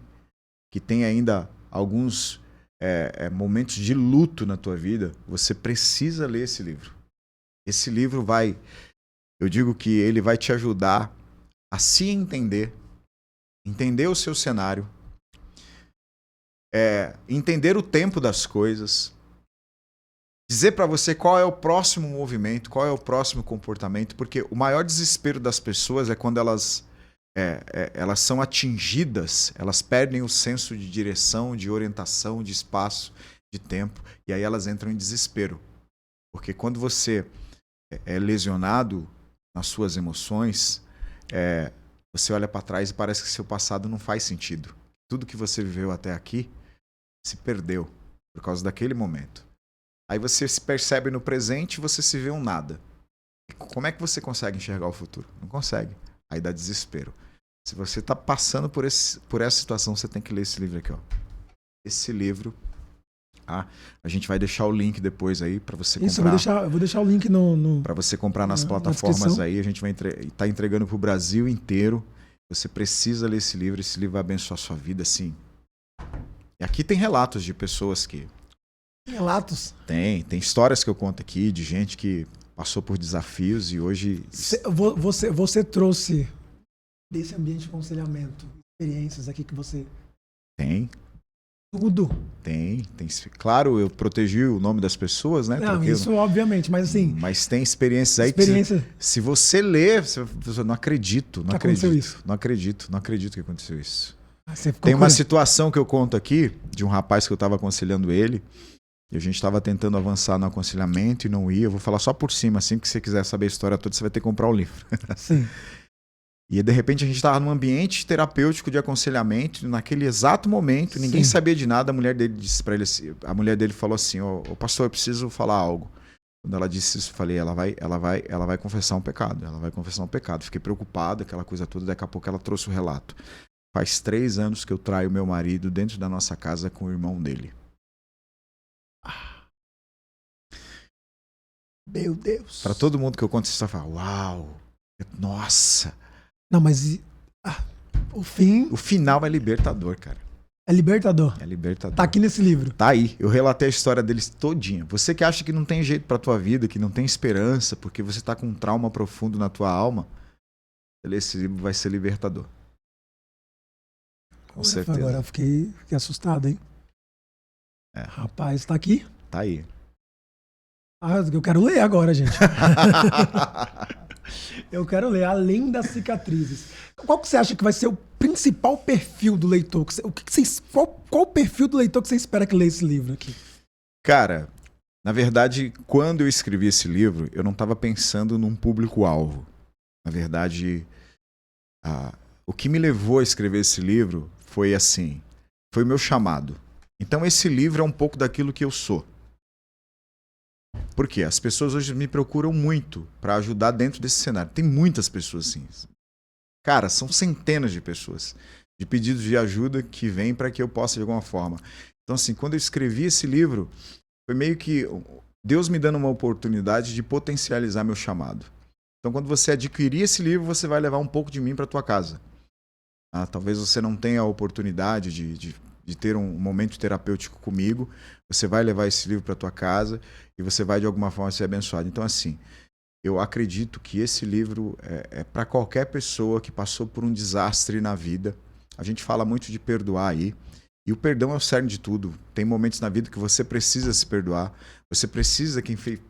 que tem ainda alguns momentos de luto na tua vida, você precisa ler esse livro. Esse livro eu digo que ele vai te ajudar a se entender o seu cenário, entender o tempo das coisas, dizer para você qual é o próximo movimento, qual é o próximo comportamento, porque o maior desespero das pessoas é quando elas são atingidas, elas perdem o senso de direção, de orientação, de espaço, de tempo, e aí elas entram em desespero. Porque quando você é lesionado nas suas emoções, você olha para trás e parece que seu passado não faz sentido. Tudo que você viveu até aqui se perdeu por causa daquele momento. Aí você se percebe no presente e você se vê um nada. E como é que você consegue enxergar o futuro? Não consegue. Aí dá desespero. Se você está passando por essa situação, você tem que ler esse livro aqui, ó. Esse livro. A gente vai deixar o link depois aí para você comprar. Isso, eu vou deixar o link para você comprar nas plataformas aí. A gente vai tá entregando pro Brasil inteiro. Você precisa ler esse livro vai abençoar a sua vida, assim. E aqui tem relatos de pessoas que... Relatos? Tem histórias que eu conto aqui de gente que passou por desafios e hoje... Você trouxe desse ambiente de aconselhamento experiências aqui que você... Tem. Tudo. Tem. Claro, eu protegi o nome das pessoas, né? Não, isso obviamente, mas assim... Mas tem experiências aí que se você ler, você não acredito. Não acredito que aconteceu isso. Tem uma situação que eu conto aqui, de um rapaz que eu estava aconselhando ele, e a gente estava tentando avançar no aconselhamento e não ia. Eu vou falar só por cima, assim, que se você quiser saber a história toda, você vai ter que comprar o livro. Sim. E de repente a gente estava num ambiente terapêutico de aconselhamento, naquele exato momento, ninguém sabia de nada, a mulher dele disse para ele assim, a mulher dele falou assim, ô pastor, eu preciso falar algo. Quando ela disse isso, eu falei, ela vai confessar um pecado, Fiquei preocupado, aquela coisa toda, daqui a pouco ela trouxe o relato. Faz 3 anos que eu traio meu marido dentro da nossa casa com o irmão dele. Meu Deus. Para todo mundo que eu conto essa história, fala, uau, nossa. Não, mas o fim O final é libertador, cara. é libertador. É libertador. Tá aqui nesse livro. Tá aí. Eu relatei a história deles todinha. Você que acha que não tem jeito pra tua vida, que não tem esperança, porque você tá com um trauma profundo na tua alma, esse livro vai ser libertador. Com certeza. Agora eu fiquei assustado, hein? É. Rapaz, tá aqui. Tá aí. Ah, eu quero ler agora, gente. Eu quero ler, além das cicatrizes. Qual que você acha que vai ser o principal perfil do leitor? Qual o perfil do leitor que você espera que leia esse livro aqui? Cara, na verdade, quando eu escrevi esse livro, eu não estava pensando num público-alvo. Na verdade, o que me levou a escrever esse livro foi assim, foi o meu chamado. Então esse livro é um pouco daquilo que eu sou. Por quê? As pessoas hoje me procuram muito para ajudar dentro desse cenário. Tem muitas pessoas assim. Cara, são centenas de pessoas de pedidos de ajuda que vêm para que eu possa de alguma forma. Então assim, quando eu escrevi esse livro, foi meio que Deus me dando uma oportunidade de potencializar meu chamado. Então quando você adquirir esse livro, você vai levar um pouco de mim para tua casa. Talvez você não tenha a oportunidade de ter um momento terapêutico comigo, você vai levar esse livro para tua casa e você vai de alguma forma ser abençoado. Então assim, eu acredito que esse livro é para qualquer pessoa que passou por um desastre na vida. A gente fala muito de perdoar aí, e o perdão é o cerne de tudo. Tem momentos na vida que você precisa se perdoar, você precisa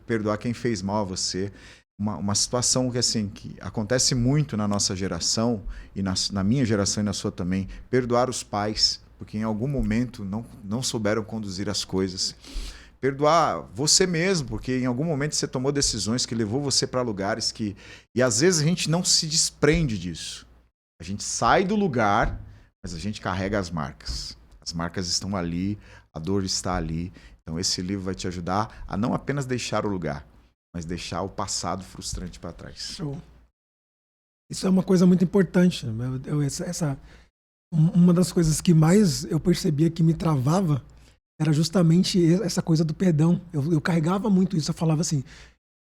perdoar quem fez mal a você. Uma situação que, assim, que acontece muito na nossa geração, e na minha geração e na sua também, perdoar os pais, porque em algum momento não souberam conduzir as coisas. Perdoar você mesmo, porque em algum momento você tomou decisões que levou você para lugares que... E às vezes a gente não se desprende disso. A gente sai do lugar, mas a gente carrega as marcas. As marcas estão ali, a dor está ali. Então esse livro vai te ajudar a não apenas deixar o lugar, mas deixar o passado frustrante para trás. Show. Isso é uma coisa muito importante. Uma das coisas que mais eu percebia que me travava era justamente essa coisa do perdão. Eu carregava muito isso. Eu falava assim, o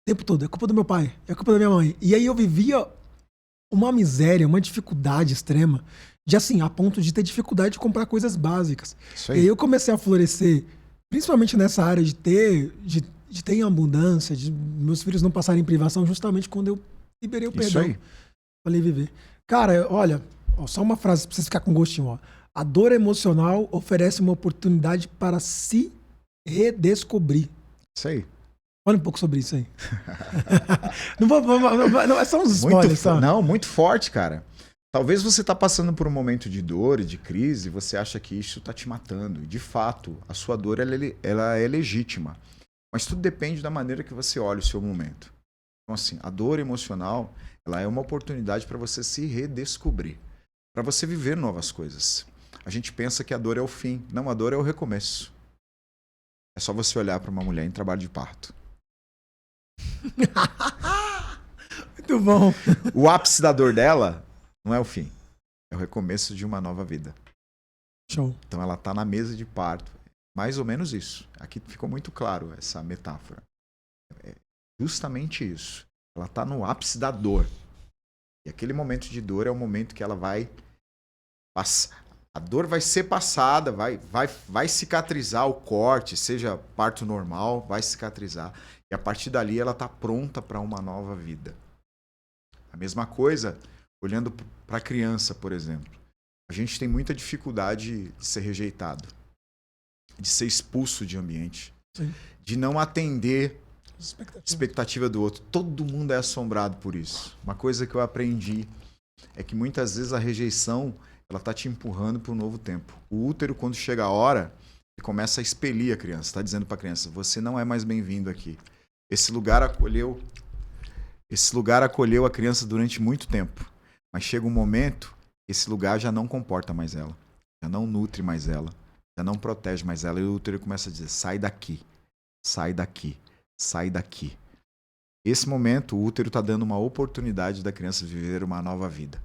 tempo todo, é culpa do meu pai, é culpa da minha mãe. E aí eu vivia uma miséria, uma dificuldade extrema, de assim, a ponto de ter dificuldade de comprar coisas básicas. Isso aí. E aí eu comecei a florescer, principalmente nessa área de ter em abundância, de meus filhos não passarem privação, justamente quando eu liberei o perdão. Isso aí. Falei viver. Cara, olha, só uma frase pra você ficar com gostinho, ó. A dor emocional oferece uma oportunidade para se redescobrir. Isso aí. Olha um pouco sobre isso aí. não, é só uns spoilers, só. Não, muito forte, cara. Talvez você está passando por um momento de dor e de crise e você acha que isso está te matando. E, de fato, a sua dor ela é legítima. Mas tudo depende da maneira que você olha o seu momento. Então, assim, a dor emocional ela é uma oportunidade para você se redescobrir, para você viver novas coisas. A gente pensa que a dor é o fim. Não, a dor é o recomeço. É só você olhar para uma mulher em trabalho de parto. Muito bom. O ápice da dor dela não é o fim. É o recomeço de uma nova vida. Show. Então ela está na mesa de parto. Mais ou menos isso. Aqui ficou muito claro essa metáfora. É justamente isso. Ela está no ápice da dor. E aquele momento de dor é o momento que ela vai passar. A dor vai ser passada, vai cicatrizar o corte, seja parto normal, vai cicatrizar. E a partir dali ela está pronta para uma nova vida. A mesma coisa, olhando para a criança, por exemplo. A gente tem muita dificuldade de ser rejeitado, de ser expulso de ambiente, Sim. de não atender expectativa do outro. Todo mundo é assombrado por isso. Uma coisa que eu aprendi é que muitas vezes a rejeição ela está te empurrando para um novo tempo. O útero, quando chega a hora, ele começa a expelir a criança. Está dizendo para a criança, você não é mais bem-vindo aqui. Esse lugar acolheu a criança durante muito tempo. Mas chega um momento que esse lugar já não comporta mais ela. Já não nutre mais ela. Já não protege mais ela. E o útero começa a dizer, sai daqui. Sai daqui. Sai daqui. Esse momento, o útero está dando uma oportunidade da criança viver uma nova vida.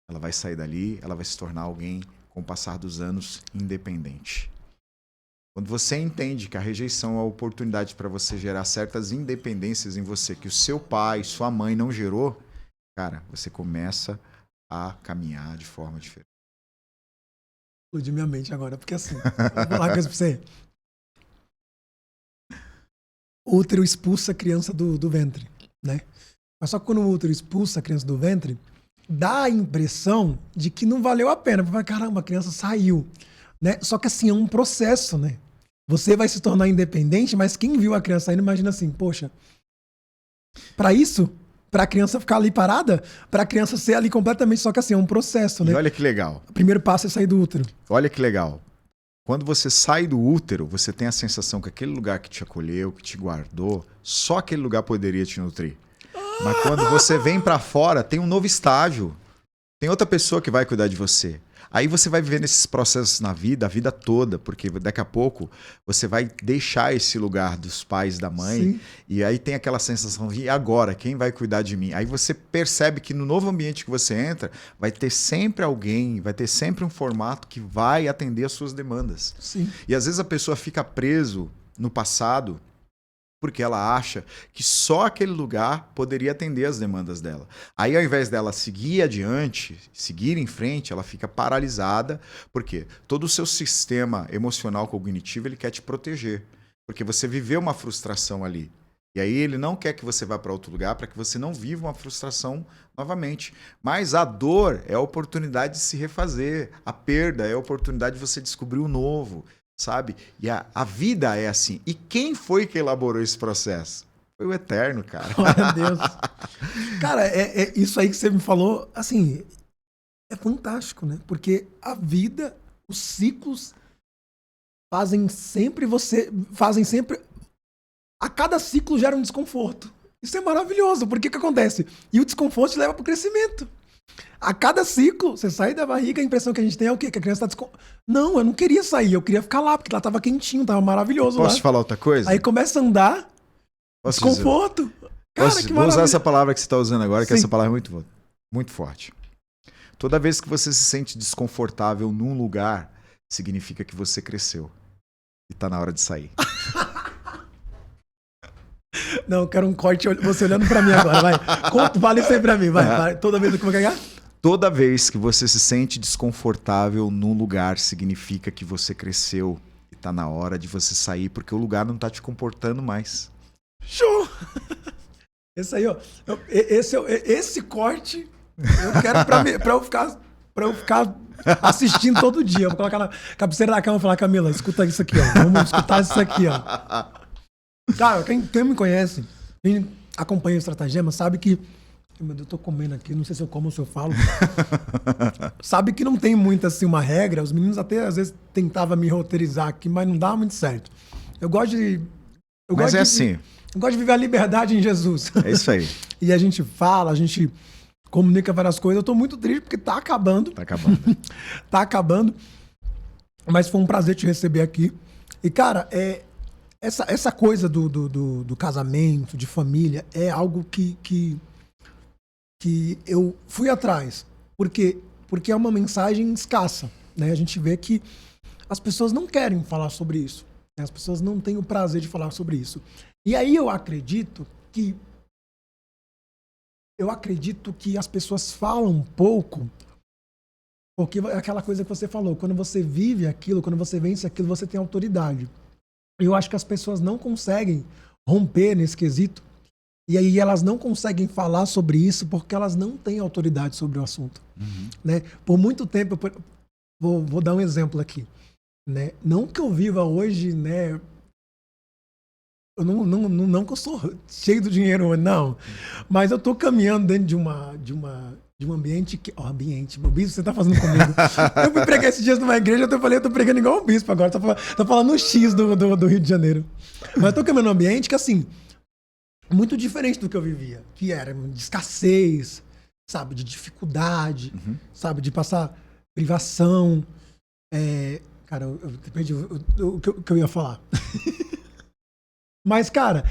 Ela vai sair dali, ela vai se tornar alguém, com o passar dos anos, independente. Quando você entende que a rejeição é a oportunidade para você gerar certas independências em você que o seu pai, sua mãe não gerou, cara, você começa a caminhar de forma diferente. Explodiu minha mente agora, porque assim, vou falar uma coisa pra você. O útero expulsa a criança do ventre, né? Mas só que quando o útero expulsa a criança do ventre, dá a impressão de que não valeu a pena. Caramba, a criança saiu, né? Só que assim, é um processo, né? Você vai se tornar independente, mas quem viu a criança saindo, imagina assim, poxa, pra isso, pra criança ficar ali parada, pra criança ser ali completamente, só que assim, é um processo, né? E olha que legal. O primeiro passo é sair do útero. Olha que legal. Quando você sai do útero, você tem a sensação que aquele lugar que te acolheu, que te guardou, só aquele lugar poderia te nutrir. Mas quando você vem pra fora, tem um novo estágio. Tem outra pessoa que vai cuidar de você. Aí você vai viver nesses processos na vida, a vida toda, porque daqui a pouco você vai deixar esse lugar dos pais, da mãe, Sim. e aí tem aquela sensação de, e agora, quem vai cuidar de mim? Aí você percebe que no novo ambiente que você entra, vai ter sempre alguém, vai ter sempre um formato que vai atender as suas demandas. Sim. E às vezes a pessoa fica preso no passado porque ela acha que só aquele lugar poderia atender as demandas dela. Aí, ao invés dela seguir adiante, seguir em frente, ela fica paralisada, porque todo o seu sistema emocional cognitivo ele quer te proteger, porque você viveu uma frustração ali. E aí ele não quer que você vá para outro lugar para que você não viva uma frustração novamente. Mas a dor é a oportunidade de se refazer, a perda é a oportunidade de você descobrir o novo. Sabe? E a vida é assim. E quem foi que elaborou esse processo? Foi o Eterno, cara. Glória a Deus. Cara, é isso aí que você me falou, assim, é fantástico, né? Porque a vida, os ciclos fazem sempre a cada ciclo gera um desconforto. Isso é maravilhoso, porque o que acontece? E o desconforto te leva para o crescimento. A cada ciclo, você sai da barriga, a impressão que a gente tem é o quê? Que a criança tá Não, eu não queria sair, eu queria ficar lá, porque lá tava quentinho, tava maravilhoso. Posso lá. te falar outra coisa? Aí começa a andar, Posso desconforto. dizer? Cara, Vou que maravilha. usar essa palavra que você está usando agora, que Sim. essa palavra é muito, muito forte. Toda vez que você se sente desconfortável num lugar, significa que você cresceu. E tá na hora de sair. Não, eu quero um corte, você olhando pra mim agora, vai. Vale isso aí pra mim, vai. Toda vez que eu vou ganhar? Toda vez que você se sente desconfortável num lugar, significa que você cresceu. E tá na hora de você sair, porque o lugar não tá te comportando mais. Show! Esse aí, ó. Esse corte eu quero pra eu ficar assistindo todo dia. Eu vou colocar na cabeceira da cama e falar, Camila, escuta isso aqui, ó. Vamos escutar isso aqui, ó. Cara, quem me conhece, quem acompanha o Estratagema, sabe que... Meu Deus, eu tô comendo aqui, não sei se eu como ou se eu falo. Sabe que não tem muito assim uma regra. Os meninos até às vezes tentavam me roteirizar aqui, mas não dá muito certo. Eu gosto de... Eu gosto de viver a liberdade em Jesus. É isso aí. E a gente fala, a gente comunica várias coisas. Eu tô muito triste porque tá acabando. Tá acabando. Tá acabando. Mas foi um prazer te receber aqui. E, cara, essa coisa do casamento, de família, é algo que eu fui atrás. Porque é uma mensagem escassa, né? A gente vê que as pessoas não querem falar sobre isso. Né? As pessoas não têm o prazer de falar sobre isso. E aí eu acredito que as pessoas falam pouco, porque é aquela coisa que você falou, quando você vive aquilo, quando você vence aquilo, você tem autoridade. Eu acho que as pessoas não conseguem romper nesse quesito, e aí elas não conseguem falar sobre isso porque elas não têm autoridade sobre o assunto. Uhum. Né? Por muito tempo, vou dar um exemplo aqui. Né? Não que eu viva hoje, né? Eu não que eu sou cheio do dinheiro hoje, não. Mas eu tô caminhando dentro de um ambiente que... Ó, ambiente, o bispo, você tá fazendo comigo. Eu fui pregar esses dias numa igreja, eu tô pregando igual o bispo agora. Tô falando no X do Rio de Janeiro. Mas eu tô caminhando num ambiente que, assim, muito diferente do que eu vivia. Que era de escassez, sabe? De dificuldade, sabe? De passar privação. Cara, eu perdi o que eu ia falar. Mas, cara...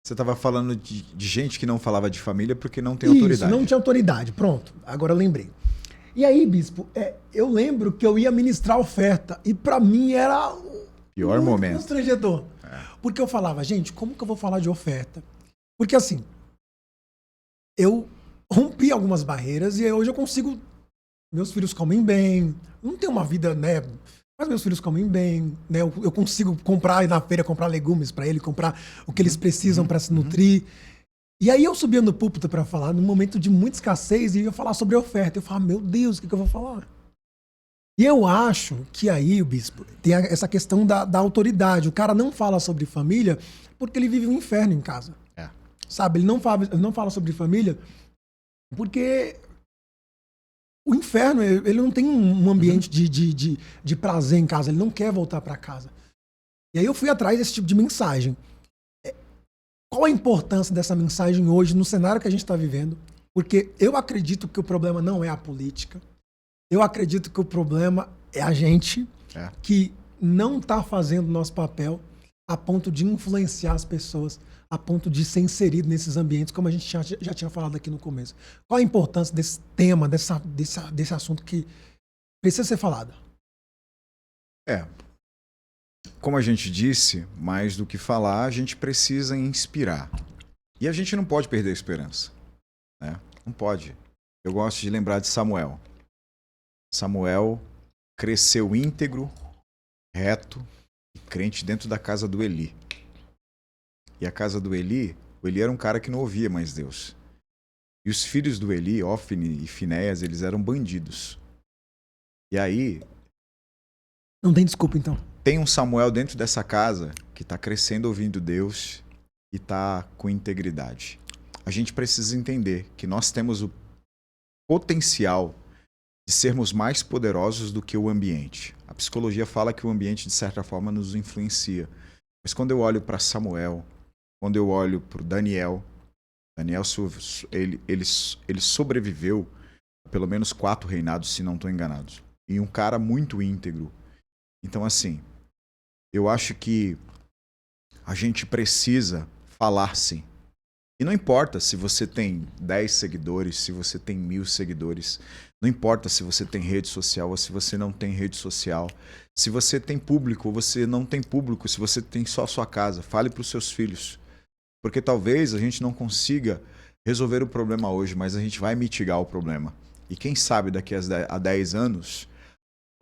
Você estava falando de gente que não falava de família porque não tem autoridade. Isso, não tinha autoridade. Pronto, agora eu lembrei. E aí, bispo, eu lembro que eu ia ministrar oferta. E pra mim era Pior muito momento. constrangedor. Porque eu falava, gente, como que eu vou falar de oferta? Porque assim, eu rompi algumas barreiras e hoje eu consigo. Meus filhos comem bem, não tenho uma vida, né? Mas meus filhos comem bem, né? Eu consigo comprar ir na feira, comprar legumes para ele, comprar o que eles precisam para se nutrir. E aí eu subia no púlpito para falar, num momento de muita escassez, e ia falar sobre oferta. Eu falava, meu Deus, o que eu vou falar? E eu acho que aí, o bispo, tem essa questão da autoridade. O cara não fala sobre família porque ele vive um inferno em casa. É. Sabe? Ele não fala sobre família porque o inferno, ele não tem um ambiente de prazer em casa. Ele não quer voltar para casa. E aí eu fui atrás desse tipo de mensagem. Qual a importância dessa mensagem hoje no cenário que a gente está vivendo? Porque eu acredito que o problema não é a política. Eu acredito que o problema é a gente que não está fazendo o nosso papel a ponto de influenciar as pessoas, a ponto de ser inserido nesses ambientes, como a gente já tinha falado aqui no começo. Qual a importância desse tema, desse assunto que precisa ser falado? Como a gente disse, mais do que falar, a gente precisa inspirar. E a gente não pode perder a esperança. Né? Não pode. Eu gosto de lembrar de Samuel. Samuel cresceu íntegro, reto e crente dentro da casa do Eli. E a casa do Eli, o Eli era um cara que não ouvia mais Deus. E os filhos do Eli, Ofni e Finéias, eles eram bandidos. E aí... Não tem desculpa, então. Tem um Samuel dentro dessa casa que está crescendo ouvindo Deus e está com integridade. A gente precisa entender que nós temos o potencial de sermos mais poderosos do que o ambiente. A psicologia fala que o ambiente, de certa forma, nos influencia. Mas quando eu olho para Samuel, quando eu olho para o Daniel, ele sobreviveu a pelo menos 4 reinados, se não estou enganado. E um cara muito íntegro. Então, assim, eu acho que a gente precisa falar sim. E não importa se você tem 10 seguidores, se você tem 1000 seguidores. Não importa se você tem rede social ou se você não tem rede social. Se você tem público ou você não tem público, se você tem só a sua casa. Fale para os seus filhos. Porque talvez a gente não consiga resolver o problema hoje, mas a gente vai mitigar o problema. E quem sabe daqui a 10 anos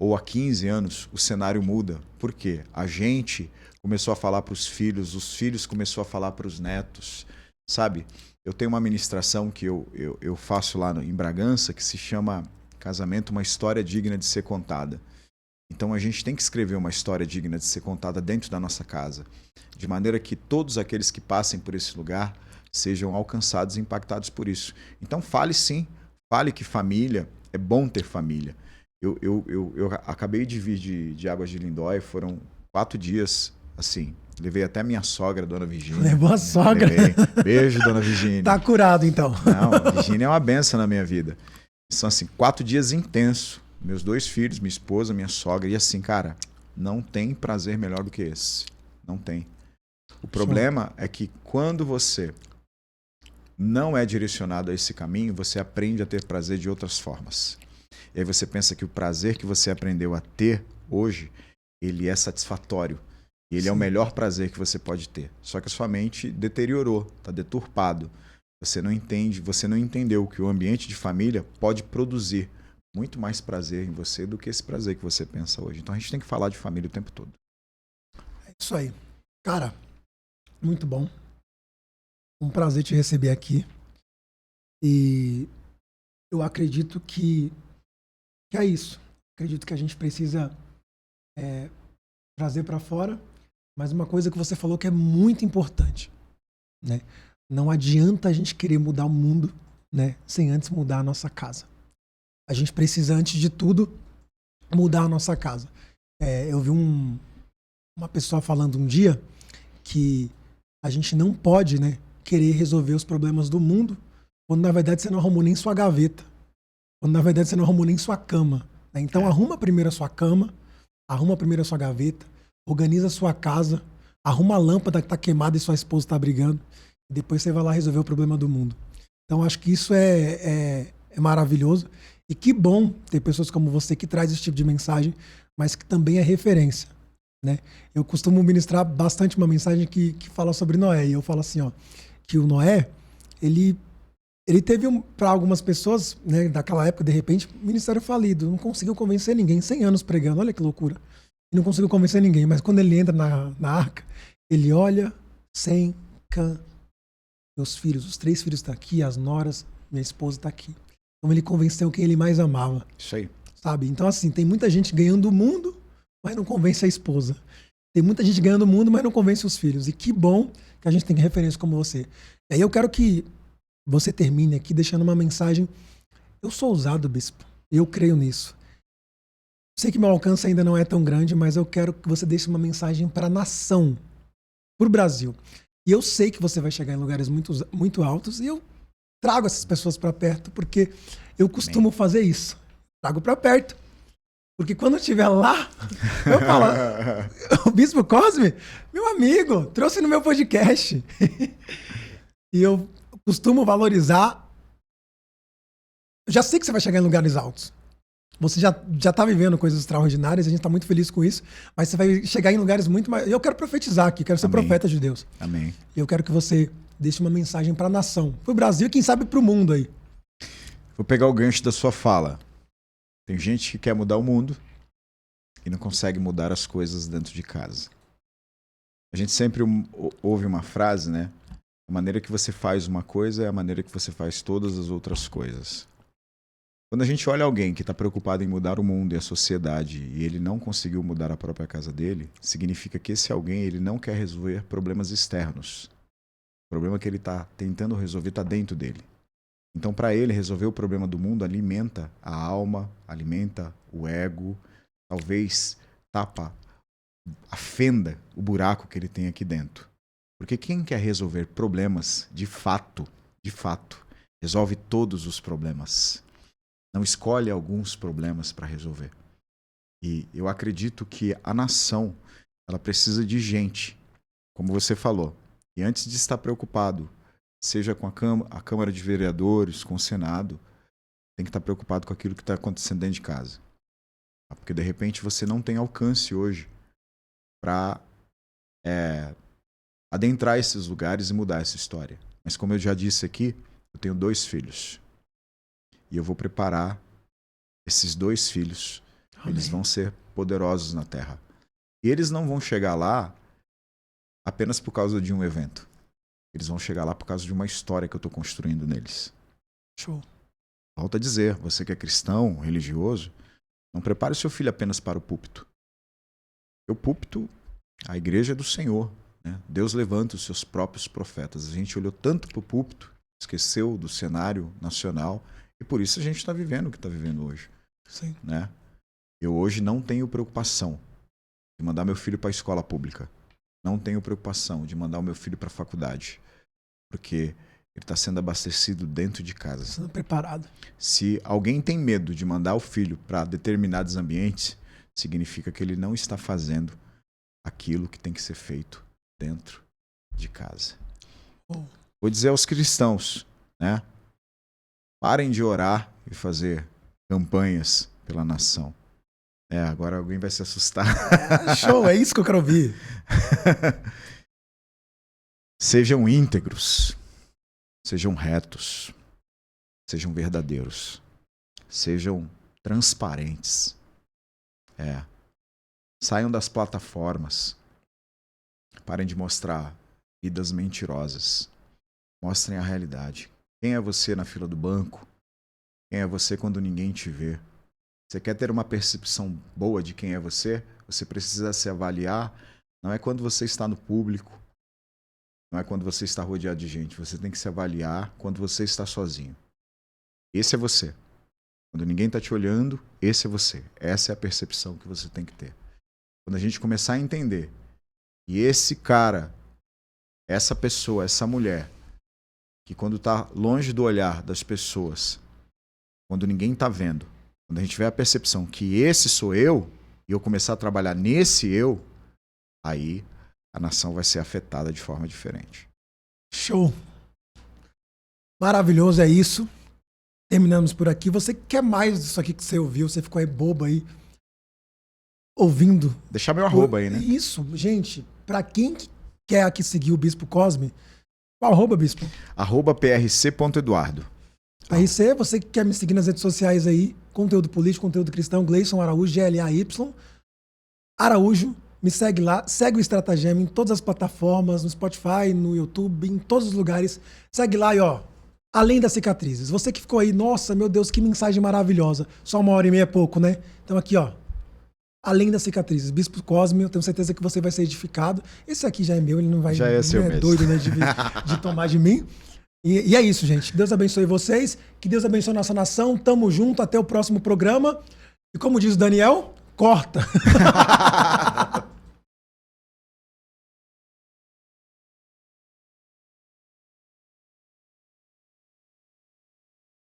ou a 15 anos o cenário muda. Por quê? A gente começou a falar para os filhos começaram a falar para os netos. Sabe, eu tenho uma ministração que eu faço lá em Bragança que se chama Casamento, uma história digna de ser contada. Então a gente tem que escrever uma história digna de ser contada dentro da nossa casa, de maneira que todos aqueles que passem por esse lugar sejam alcançados e impactados por isso. Então fale sim, fale que família, é bom ter família. Eu acabei de vir de Águas de Lindóia, foram 4 dias, assim... Levei até minha sogra, Dona Virgínia. Levou a sogra? Levei. Beijo, Dona Virgínia. Tá curado, então. Não, a Virgínia é uma benção na minha vida. São, assim, 4 dias intensos. Meus 2 filhos, minha esposa, minha sogra. E assim, cara, não tem prazer melhor do que esse. Não tem. O problema é que quando você não é direcionado a esse caminho, você aprende a ter prazer de outras formas. E aí você pensa que o prazer que você aprendeu a ter hoje, ele é satisfatório. E ele é o melhor prazer que você pode ter. Só que a sua mente deteriorou, está deturpado. Você não entendeu que o ambiente de família pode produzir muito mais prazer em você do que esse prazer que você pensa hoje. Então a gente tem que falar de família o tempo todo. É isso aí. Cara, muito bom. Um prazer te receber aqui. E eu acredito que é isso. Acredito que a gente precisa trazer para fora. Mas uma coisa que você falou que é muito importante, né? Não adianta a gente querer mudar o mundo, né, sem antes mudar a nossa casa. A gente precisa, antes de tudo, mudar a nossa casa. Eu vi uma pessoa falando um dia que a gente não pode, né, querer resolver os problemas do mundo quando, na verdade, você não arrumou nem sua gaveta. Quando, na verdade, você não arrumou nem sua cama. Né? Então, arruma primeiro a sua cama, arruma primeiro a sua gaveta, organiza a sua casa, arruma a lâmpada que está queimada e sua esposa está brigando, e depois você vai lá resolver o problema do mundo. Então, acho que isso é maravilhoso. E que bom ter pessoas como você que traz esse tipo de mensagem, mas que também é referência. né? Eu costumo ministrar bastante uma mensagem que fala sobre Noé. E eu falo assim, ó, que o Noé, ele teve, para algumas pessoas, né, daquela época, de repente, ministério falido. Não conseguiu convencer ninguém. 100 anos pregando, olha que loucura. E não conseguiu convencer ninguém. Mas quando ele entra na arca, ele olha, Sem, Cã, meus filhos, os 3 filhos estão aqui, as noras, minha esposa está aqui. Então ele convenceu quem ele mais amava. Isso aí. Sabe? Então, assim, tem muita gente ganhando o mundo, mas não convence a esposa. Tem muita gente ganhando o mundo, mas não convence os filhos. E que bom que a gente tem referência como você. E aí eu quero que você termine aqui deixando uma mensagem. Eu sou ousado, bispo. Eu creio nisso. Sei que meu alcance ainda não é tão grande, mas eu quero que você deixe uma mensagem para a nação, para o Brasil. E eu sei que você vai chegar em lugares muito, muito altos e eu trago essas pessoas para perto porque eu costumo fazer isso. Trago para perto. Porque quando eu estiver lá, eu falo, o Bispo Cosme, meu amigo, trouxe no meu podcast. E eu costumo valorizar. Eu já sei que você vai chegar em lugares altos. Você já está vivendo coisas extraordinárias, a gente está muito feliz com isso, mas você vai chegar em lugares muito mais... Eu quero profetizar aqui, quero ser profeta de Deus. Amém. Eu quero que você deixe uma mensagem para a nação, para o Brasil e quem sabe para o mundo aí. Vou pegar o gancho da sua fala. Tem gente que quer mudar o mundo e não consegue mudar as coisas dentro de casa. A gente sempre ouve uma frase, né? A maneira que você faz uma coisa é a maneira que você faz todas as outras coisas. Quando a gente olha alguém que está preocupado em mudar o mundo e a sociedade e ele não conseguiu mudar a própria casa dele, significa que esse alguém ele não quer resolver problemas externos. O problema que ele está tentando resolver está dentro dele. Então, para ele, resolver o problema do mundo alimenta a alma, alimenta o ego, talvez tapa a fenda, o buraco que ele tem aqui dentro. Porque quem quer resolver problemas, de fato, resolve todos os problemas. Não escolhe alguns problemas para resolver. E eu acredito que a nação, ela precisa de gente, como você falou. E antes de estar preocupado, seja com a Câmara de Vereadores, com o Senado, tem que estar preocupado com aquilo que está acontecendo dentro de casa. Porque, de repente, você não tem alcance hoje para adentrar esses lugares e mudar essa história. Mas, como eu já disse aqui, eu tenho 2 filhos. E eu vou preparar esses 2 filhos. Amém. Eles vão ser poderosos na terra. E eles não vão chegar lá apenas por causa de um evento. Eles vão chegar lá por causa de uma história que eu estou construindo neles. Show. Volto a dizer, você que é cristão, religioso, não prepare o seu filho apenas para o púlpito. O púlpito, a igreja é do Senhor. Né? Deus levanta os seus próprios profetas. A gente olhou tanto para o púlpito, esqueceu do cenário nacional, e por isso a gente está vivendo o que está vivendo hoje. Sim. Né? Eu hoje não tenho preocupação de mandar meu filho para a escola pública. Não tenho preocupação de mandar o meu filho para a faculdade, porque ele está sendo abastecido dentro de casa. Sendo preparado. Se alguém tem medo de mandar o filho para determinados ambientes, significa que ele não está fazendo aquilo que tem que ser feito dentro de casa. Vou dizer aos cristãos, né? Parem de orar e fazer campanhas pela nação. Agora alguém vai se assustar. Show, é isso que eu quero ouvir. Sejam íntegros, sejam retos, sejam verdadeiros, sejam transparentes. Saiam das plataformas. Parem de mostrar vidas mentirosas. Mostrem a realidade. Quem é você na fila do banco? Quem é você quando ninguém te vê? Você quer ter uma percepção boa de quem é você? Você precisa se avaliar. Não é quando você está no público. Não é quando você está rodeado de gente. Você tem que se avaliar quando você está sozinho. Esse é você. Quando ninguém está te olhando, esse é você. Essa é a percepção que você tem que ter. Quando a gente começar a entender que esse cara, essa pessoa, essa mulher, que quando está longe do olhar das pessoas, quando ninguém está vendo, quando a gente tiver a percepção que esse sou eu, e eu começar a trabalhar nesse eu, aí a nação vai ser afetada de forma diferente. Show. Maravilhoso, é isso. Terminamos por aqui. Você quer mais disso aqui que você ouviu? Você ficou aí bobo aí? ouvindo. Deixar meu arroba aí, né? Isso, gente, pra quem que quer aqui seguir o Bispo Cosme, qual arroba, Bispo? @prc.eduardo. RC, você que quer me seguir nas redes sociais aí, conteúdo político, conteúdo cristão, Gleison Araújo, GLAY, Araújo, me segue lá, segue o Estratagema em todas as plataformas, no Spotify, no YouTube, em todos os lugares. Segue lá e ó, além das cicatrizes. Você que ficou aí, nossa, meu Deus, que mensagem maravilhosa. Só 1h30 é pouco, né? Então aqui, ó, além das cicatrizes, Bispo Cosme, eu tenho certeza que você vai ser edificado. Esse aqui já é meu, ele não vai... Já é seu mesmo. Doido, né, de tomar de mim. E é isso, gente. Que Deus abençoe vocês, que Deus abençoe nossa nação. Tamo junto, até o próximo programa. E como diz o Daniel, corta!